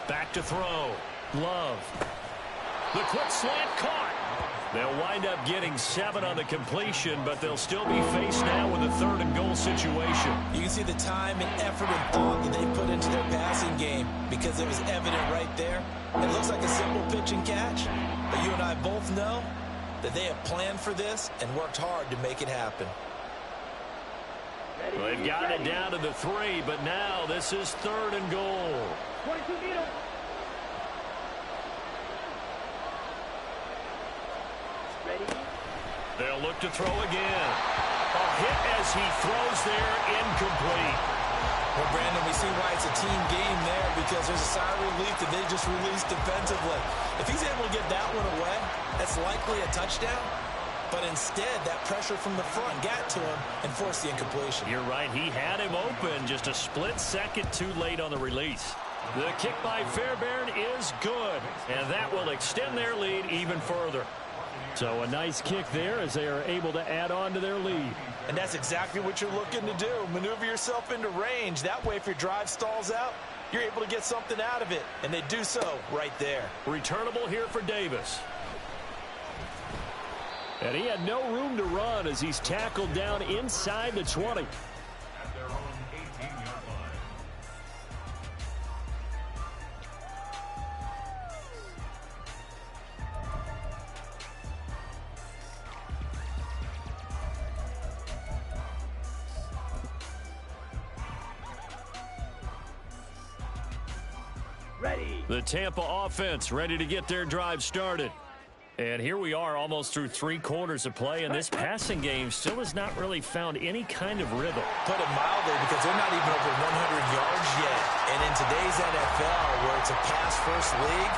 Back to throw. Love. The quick slant caught. They'll wind up getting 7 on the completion, but they'll still be faced now with a 3rd and goal situation. You can see the time and effort and thought that they put into their passing game because it was evident right there. It looks like a simple pitch and catch, but you and I both know that they have planned for this and worked hard to make it happen. Well, they've gotten it down to the 3, but now this is 3rd and goal. 22 meters. They'll look to throw again. A hit as he throws there, incomplete. Well, Brandon, we see why it's a team game there because there's a sigh of relief that they just released defensively. If he's able to get that one away, that's likely a touchdown. But instead, that pressure from the front got to him and forced the incompletion. You're right. He had him open, just a split second too late on the release. The kick by Fairbairn is good, and that will extend their lead even further. So a nice kick there as they are able to add on to their lead. And that's exactly what you're looking to do. Maneuver yourself into range. That way, if your drive stalls out, you're able to get something out of it. And they do so right there. Returnable here for Davis. And he had no room to run as he's tackled down inside the 20. At their own 18-yard line. Ready. The Tampa offense ready to get their drive started. And here we are almost through 3 quarters of play, and this passing game still has not really found any kind of rhythm. Put it mildly, because they're not even over 100 yards yet. And in today's NFL, where it's a pass-first league,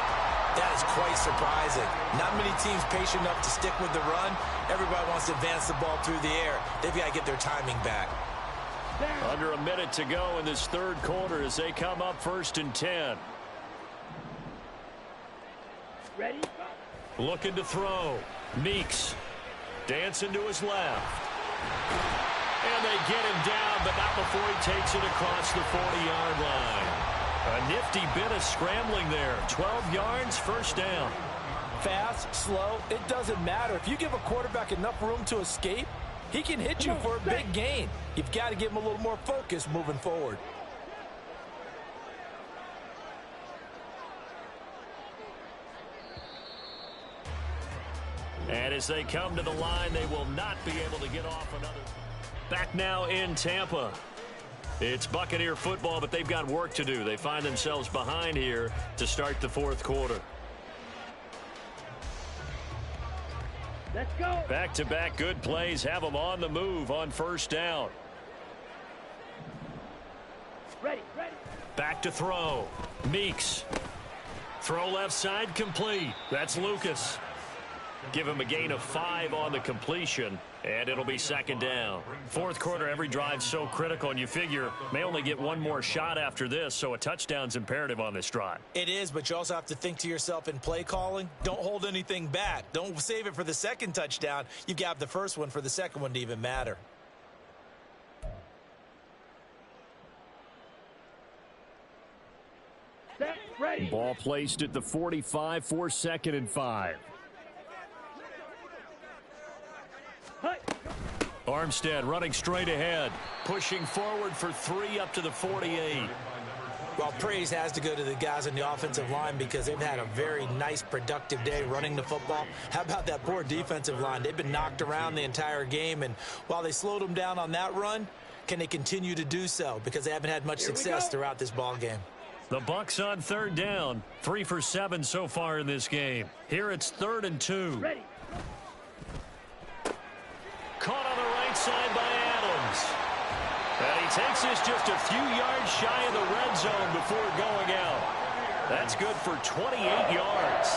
that is quite surprising. Not many teams patient enough to stick with the run. Everybody wants to advance the ball through the air. They've got to get their timing back. Under a minute to go in this 3rd quarter as they come up 1st and 10. Ready. Looking to throw. Meeks dancing to his left. And they get him down, but not before he takes it across the 40-yard line. A nifty bit of scrambling there. 12 yards, 1st down. Fast, slow, it doesn't matter. If you give a quarterback enough room to escape, he can hit you for a big gain. You've got to give him a little more focus moving forward. And as they come to the line, they will not be able to get off another. Back now in Tampa. It's Buccaneer football, but they've got work to do. They find themselves behind here to start the 4th quarter. Let's go. Back-to-back good plays have them on the move on 1st down. Ready. Back to throw. Meeks. Throw left side complete. That's Lucas. Give him a gain of 5 on the completion, and it'll be 2nd down. 4th quarter, every drive's so critical, and you figure may only get one more shot after this, so a touchdown's imperative on this drive. It is, but you also have to think to yourself in play calling, don't hold anything back. Don't save it for the 2nd touchdown. You've got the 1st one for the 2nd one to even matter. Set. Ready. Ball placed at the 45 for 2nd and 5. Armstead running straight ahead, pushing forward for 3 up to the 48. Well, praise has to go to the guys on the offensive line because they've had a very nice, productive day running the football. How about that poor defensive line? They've been knocked around the entire game, and while they slowed them down on that run, can they continue to do so? Because they haven't had much success throughout this ball game. The Bucs on 3rd down, 3 for 7 so far in this game. Here it's 3rd and 2. Ready. Caught on the right side by Adams. And he takes this just a few yards shy of the red zone before going out. That's good for 28 yards.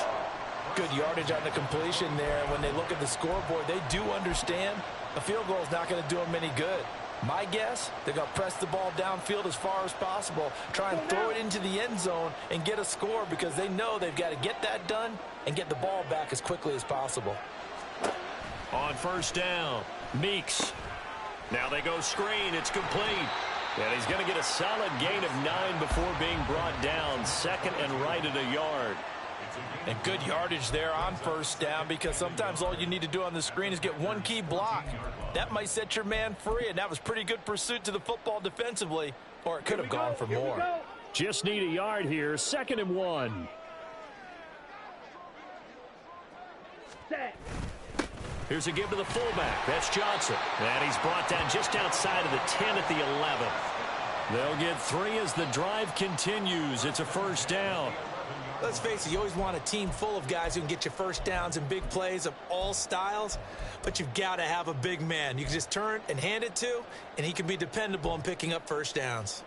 Good yardage on the completion there. When they look at the scoreboard, they do understand a field goal is not going to do them any good. My guess, they're going to press the ball downfield as far as possible, try and throw it into the end zone and get a score because they know they've got to get that done and get the ball back as quickly as possible. On 1st down, Meeks. Now they go screen. It's complete. And he's going to get a solid gain of 9 before being brought down. 2nd and right at a yard. And good yardage there on 1st down because sometimes all you need to do on the screen is get one key block. That might set your man free, and that was pretty good pursuit to the football defensively, or it could have gone for more. Just need a yard here. 2nd and 1. Set. Here's a give to the fullback. That's Johnson. And he's brought down just outside of the 10 at the 11th. They'll get 3 as the drive continues. It's a 1st down. Let's face it, you always want a team full of guys who can get you 1st downs and big plays of all styles, but you've got to have a big man you can just turn and hand it to, and he can be dependable in picking up 1st downs.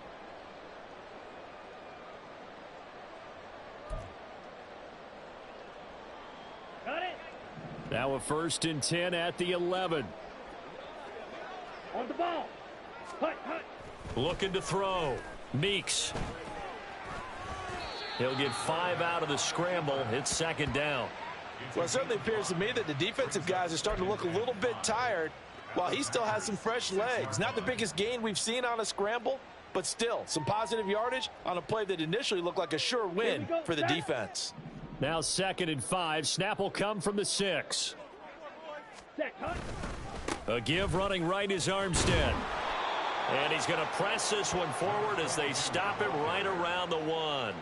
Got it. Now a 1st and 10 at the 11. On the ball. Hut. Looking to throw. Meeks. He'll get 5 out of the scramble. It's 2nd down. Well, it certainly appears to me that the defensive guys are starting to look a little bit tired while he still has some fresh legs. Not the biggest gain we've seen on a scramble, but still some positive yardage on a play that initially looked like a sure win for the defense. Now 2nd and 5. Snap will come from the 6. Set. Hut. A give running right is Armstead. And he's going to press this one forward as they stop him right around the 1.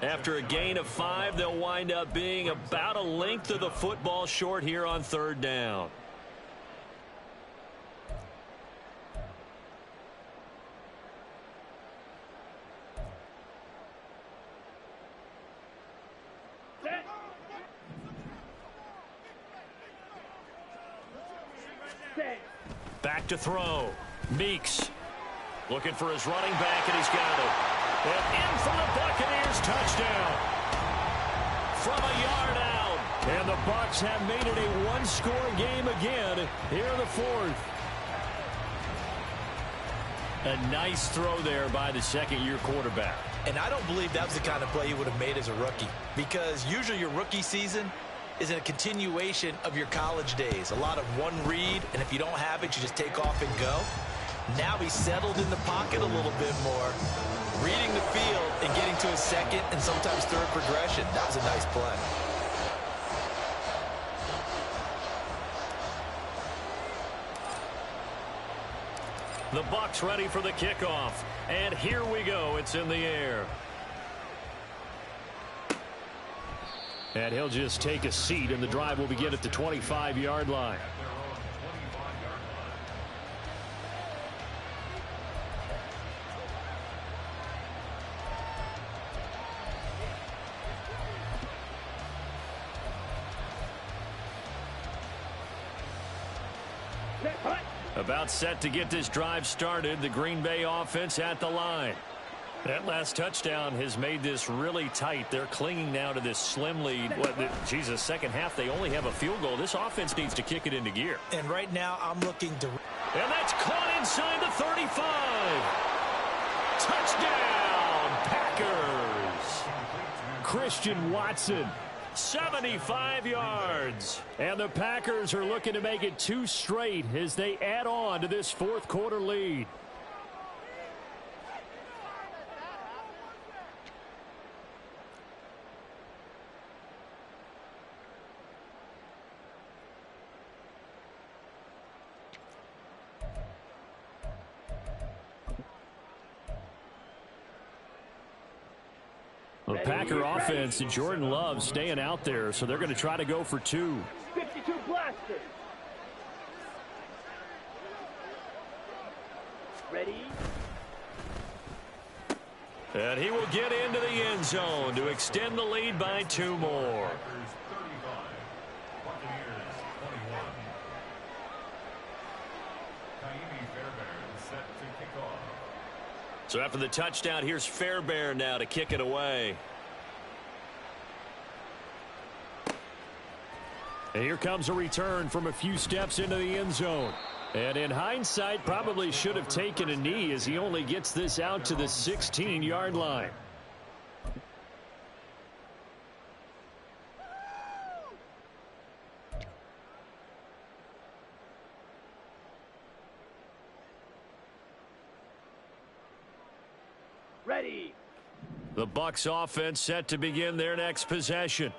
After a gain of 5, they'll wind up being about a length of the football short here on 3rd down. to throw. Meeks looking for his running back, and he's got it. And in for the Buccaneers, touchdown. From a yard out. And the Bucs have made it a one-score game again here in the fourth. A nice throw there by the second-year quarterback. And I don't believe that was the kind of play he would have made as a rookie, because usually your rookie season is a continuation of your college days. A lot of one read, and if you don't have it, you just take off and go. Now he's settled in the pocket a little bit more, reading the field and getting to his second and sometimes third progression. That was a nice play. The Bucs ready for the kickoff. And here we go. It's in the air. And he'll just take a seat, and the drive will begin at the 25-yard line. About set to get this drive started. The Green Bay offense at the line. That last touchdown has made this really tight. They're clinging now to this slim lead. Jesus, second half, they only have a field goal. This offense needs to kick it into gear. And right now, I'm looking to... And that's caught inside the 35. Touchdown, Packers. Christian Watson, 75 yards. And the Packers are looking to make it 2 straight as they add on to this fourth quarter lead. The Packer offense and Jordan Love staying out there, so they're going to try to go for 2. 52 blaster. Ready? And he will get into the end zone to extend the lead by 2 more. So after the touchdown, here's Fairbairn now to kick it away. And here comes a return from a few steps into the end zone. And in hindsight, probably should have taken a knee as he only gets this out to the 16-yard line. Ready. The Bucs offense set to begin their next possession.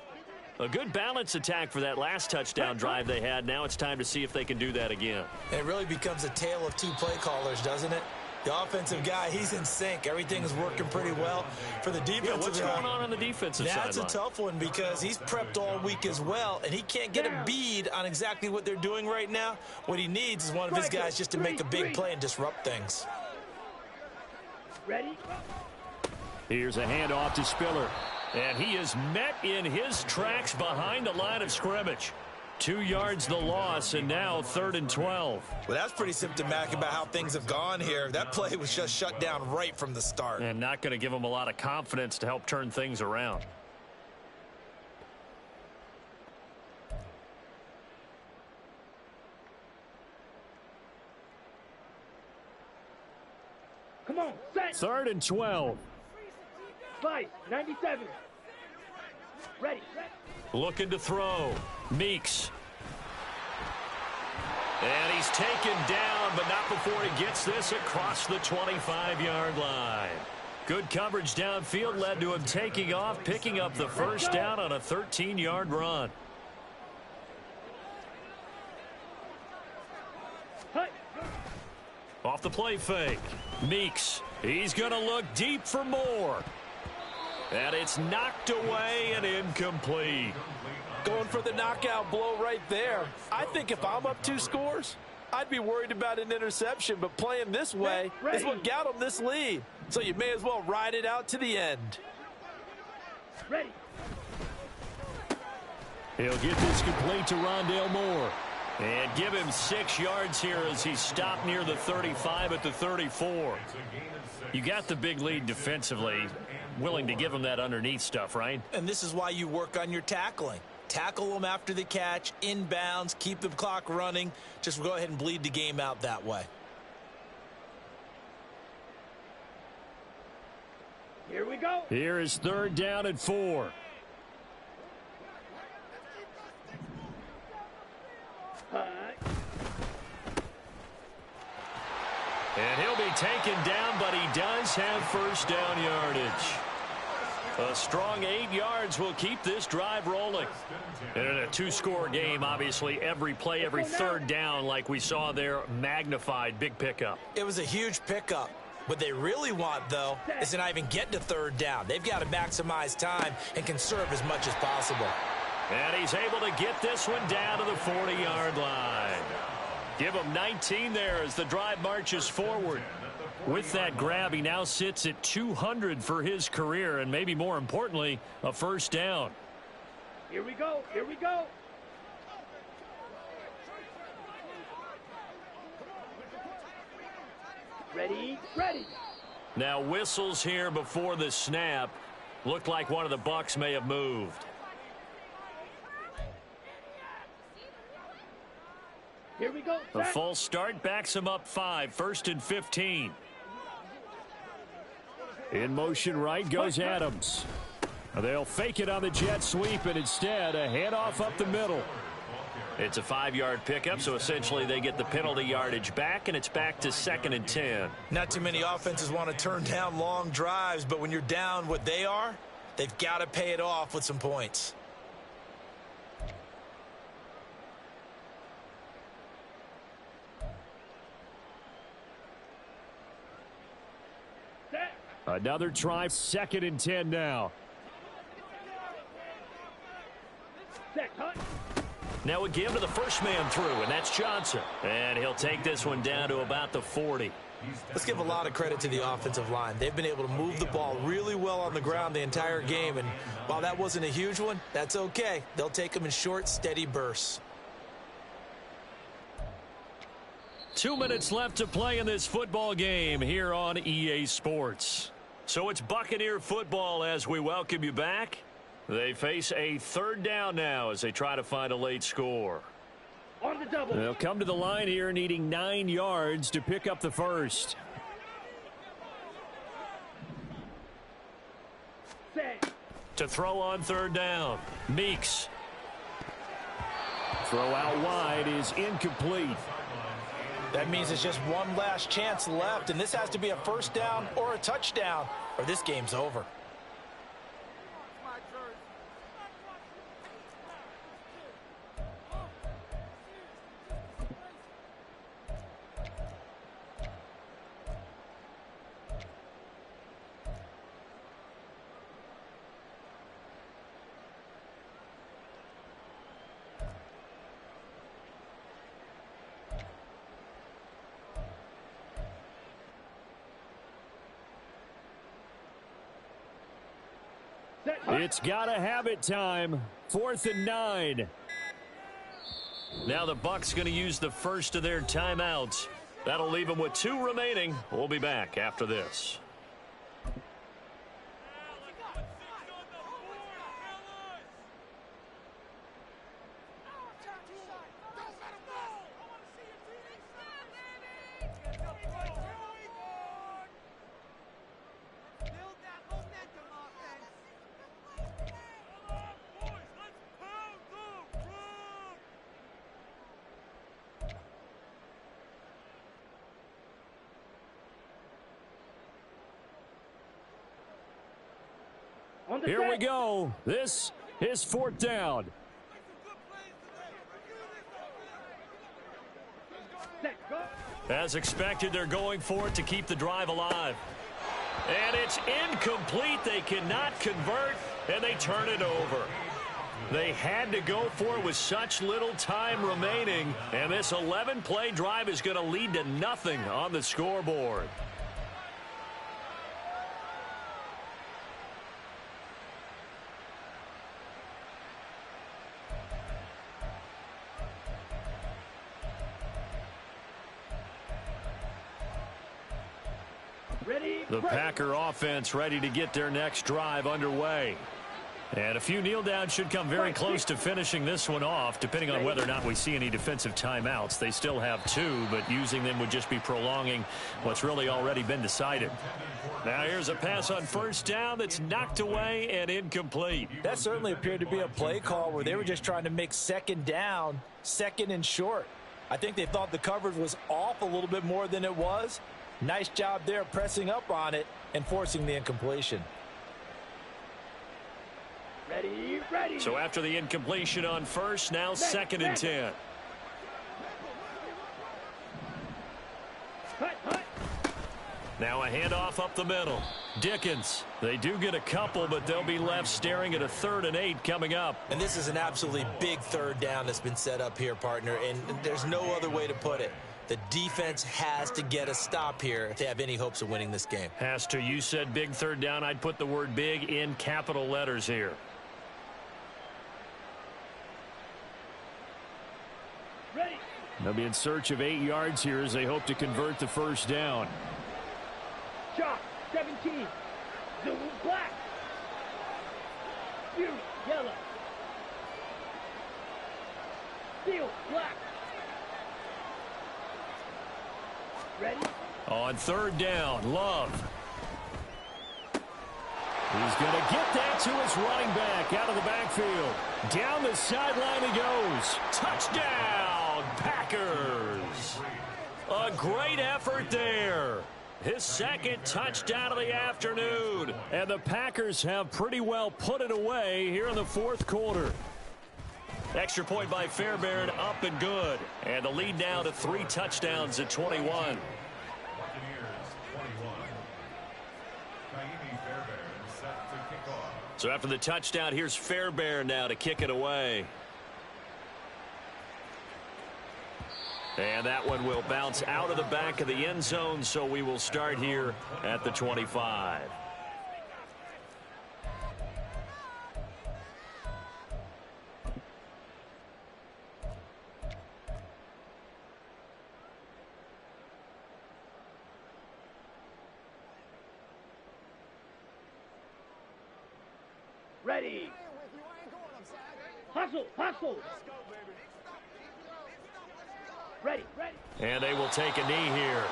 A good balance attack for that last touchdown drive they had. Now it's time to see if they can do that again. It really becomes a tale of 2 play callers, doesn't it? The offensive guy, he's in sync. Everything is working pretty well. For the defensive guy, what's going on the defensive side? That's a tough one because he's prepped all week as well, and he can't get a bead on exactly what they're doing right now. What he needs is one of his guys just to make a big play and disrupt things. Ready? Here's a handoff to Spiller. And he is met in his tracks behind the line of scrimmage. 2 yards the loss, and now 3rd and 12. Well, that's pretty symptomatic about how things have gone here. That play was just shut down right from the start. And not going to give him a lot of confidence to help turn things around. Come on, set. 3rd and 12. Vice, 97. Ready. Looking to throw. Meeks. And he's taken down, but not before he gets this across the 25-yard line. Good coverage downfield led to him taking off, picking up the first down on a 13-yard run. Off the play fake. Meeks. He's going to look deep for more. And it's knocked away and incomplete. Going for the knockout blow right there. I think if I'm up 2 scores, I'd be worried about an interception, but playing this way is what got him this lead. So you may as well ride it out to the end. Ready. He'll get this complete to Rondale Moore. And give him 6 yards here as he stopped near the 35 at the 34. You got the big lead defensively. Willing to give him that underneath stuff, right? And this is why you work on your tackling. Tackle them after the catch, inbounds, keep the clock running. Just go ahead and bleed the game out that way. Here we go. Here is 3rd down and 4. And he'll be taken down, but he does have 1st down yardage. A strong 8 yards will keep this drive rolling. And in a 2-score game, obviously, every play, every 3rd down, like we saw there, magnified. Big pickup. It was a huge pickup. What they really want, though, is to not even get to 3rd down. They've got to maximize time and conserve as much as possible. And he's able to get this one down to the 40-yard line. Give him 19 there as the drive marches forward. With that grab, he now sits at 200 for his career, and maybe more importantly, a 1st down. Here we go. Here we go. Ready, ready. Now whistles here before the snap. Looked like one of the Bucs may have moved. Here we go. A false start backs him up 5, 1st and 15. In motion right goes Adams. They'll fake it on the jet sweep, and instead a handoff up the middle. It's a 5-yard pickup, so essentially they get the penalty yardage back, and it's back to 2nd and 10. Not too many offenses want to turn down long drives, but when you're down what they are, they've got to pay it off with some points. Another try, 2nd and 10 now. Now a give to the first man through, and that's Johnson. And he'll take this one down to about the 40. Let's give a lot of credit to the offensive line. They've been able to move the ball really well on the ground the entire game, and while that wasn't a huge one, that's okay. They'll take them in short, steady bursts. 2 minutes left to play in this football game here on EA Sports. So it's Buccaneer football as we welcome you back. They face a 3rd down now as they try to find a late score. On the double. They'll come to the line here needing 9 yards to pick up the 1st. Set. To throw on 3rd down, Meeks. Throw out wide is incomplete. That means it's just one last chance left, and this has to be a 1st down or a touchdown, or this game's over. It's gotta have it time. 4th and 9. Now the Bucs going to use the first of their timeouts. That'll leave them with 2 remaining. We'll be back after this. Here we go. This is 4th down. As expected, they're going for it to keep the drive alive. And it's incomplete. They cannot convert, and they turn it over. They had to go for it with such little time remaining, and this 11-play drive is going to lead to nothing on the scoreboard. Ready, The Packer offense ready to get their next drive underway. And a few kneel downs should come very close to finishing this one off, depending on whether or not we see any defensive timeouts. They still have 2, but using them would just be prolonging what's really already been decided. Now here's a pass on first down that's knocked away and incomplete. That certainly appeared to be a play call where they were just trying to make second down, second and short. I think they thought the coverage was off a little bit more than it was. Nice job there pressing up on it and forcing the incompletion. ready, ready. So after the incompletion on first, now second and 10. Hut, hut. Now a handoff up the middle. Dickens. They do get a couple, but they'll be left staring at a 3rd and 8 coming up. And this is an absolutely big third down that's been set up here, partner, and there's no other way to put it. The defense has to get a stop here if they have any hopes of winning this game. Has to. You said big third down. I'd put the word big in capital letters here. Ready. They'll be in search of 8 yards here as they hope to convert the first down. Shot, 17. Zoom, black. Fury, yellow. Steel, black. Ready? On third down, Love. He's going to get that to his running back out of the backfield. Down the sideline he goes. Touchdown, Packers. A great effort there. His second touchdown of the afternoon. And the Packers have pretty well put it away here in the fourth quarter. Extra point by Fairbairn, up and good. And the lead now to 3 touchdowns at 21. Buccaneers 21. Fairbairn set to kick off. So after the touchdown, here's Fairbairn now to kick it away. And that one will bounce out of the back of the end zone, so we will start here at the 25. Ready. Hustle, hustle. Ready, ready. And they will take a knee here.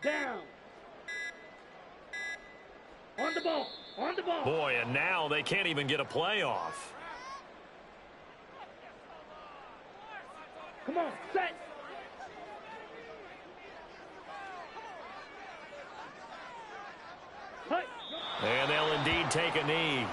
Down. On the ball. On the ball. Boy, and now they can't even get a play off. Come on, set. Hut. And they'll indeed take a knee.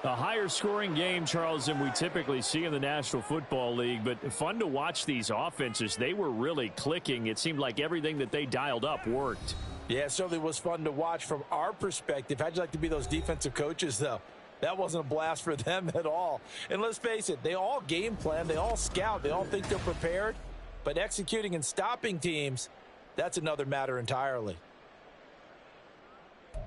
A higher scoring game, Charles, than we typically see in the National Football League, but fun to watch these offenses. They were really clicking. It seemed like everything that they dialed up worked. Yeah, it certainly was fun to watch from our perspective. How'd you like to be those defensive coaches, though? That wasn't a blast for them at all. And let's face it, they all game plan, they all scout, they all think they're prepared. But executing and stopping teams, that's another matter entirely.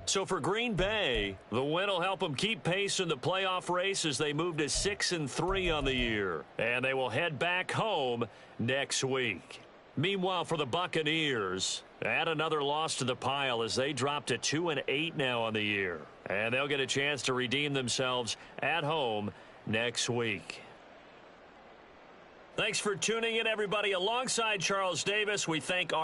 So for Green Bay, the win will help them keep pace in the playoff race as they move to 6-3 on the year. And they will head back home next week. Meanwhile, for the Buccaneers, add another loss to the pile as they drop to 2-8 now on the year. And they'll get a chance to redeem themselves at home next week. Thanks for tuning in, everybody. Alongside Charles Davis, we thank our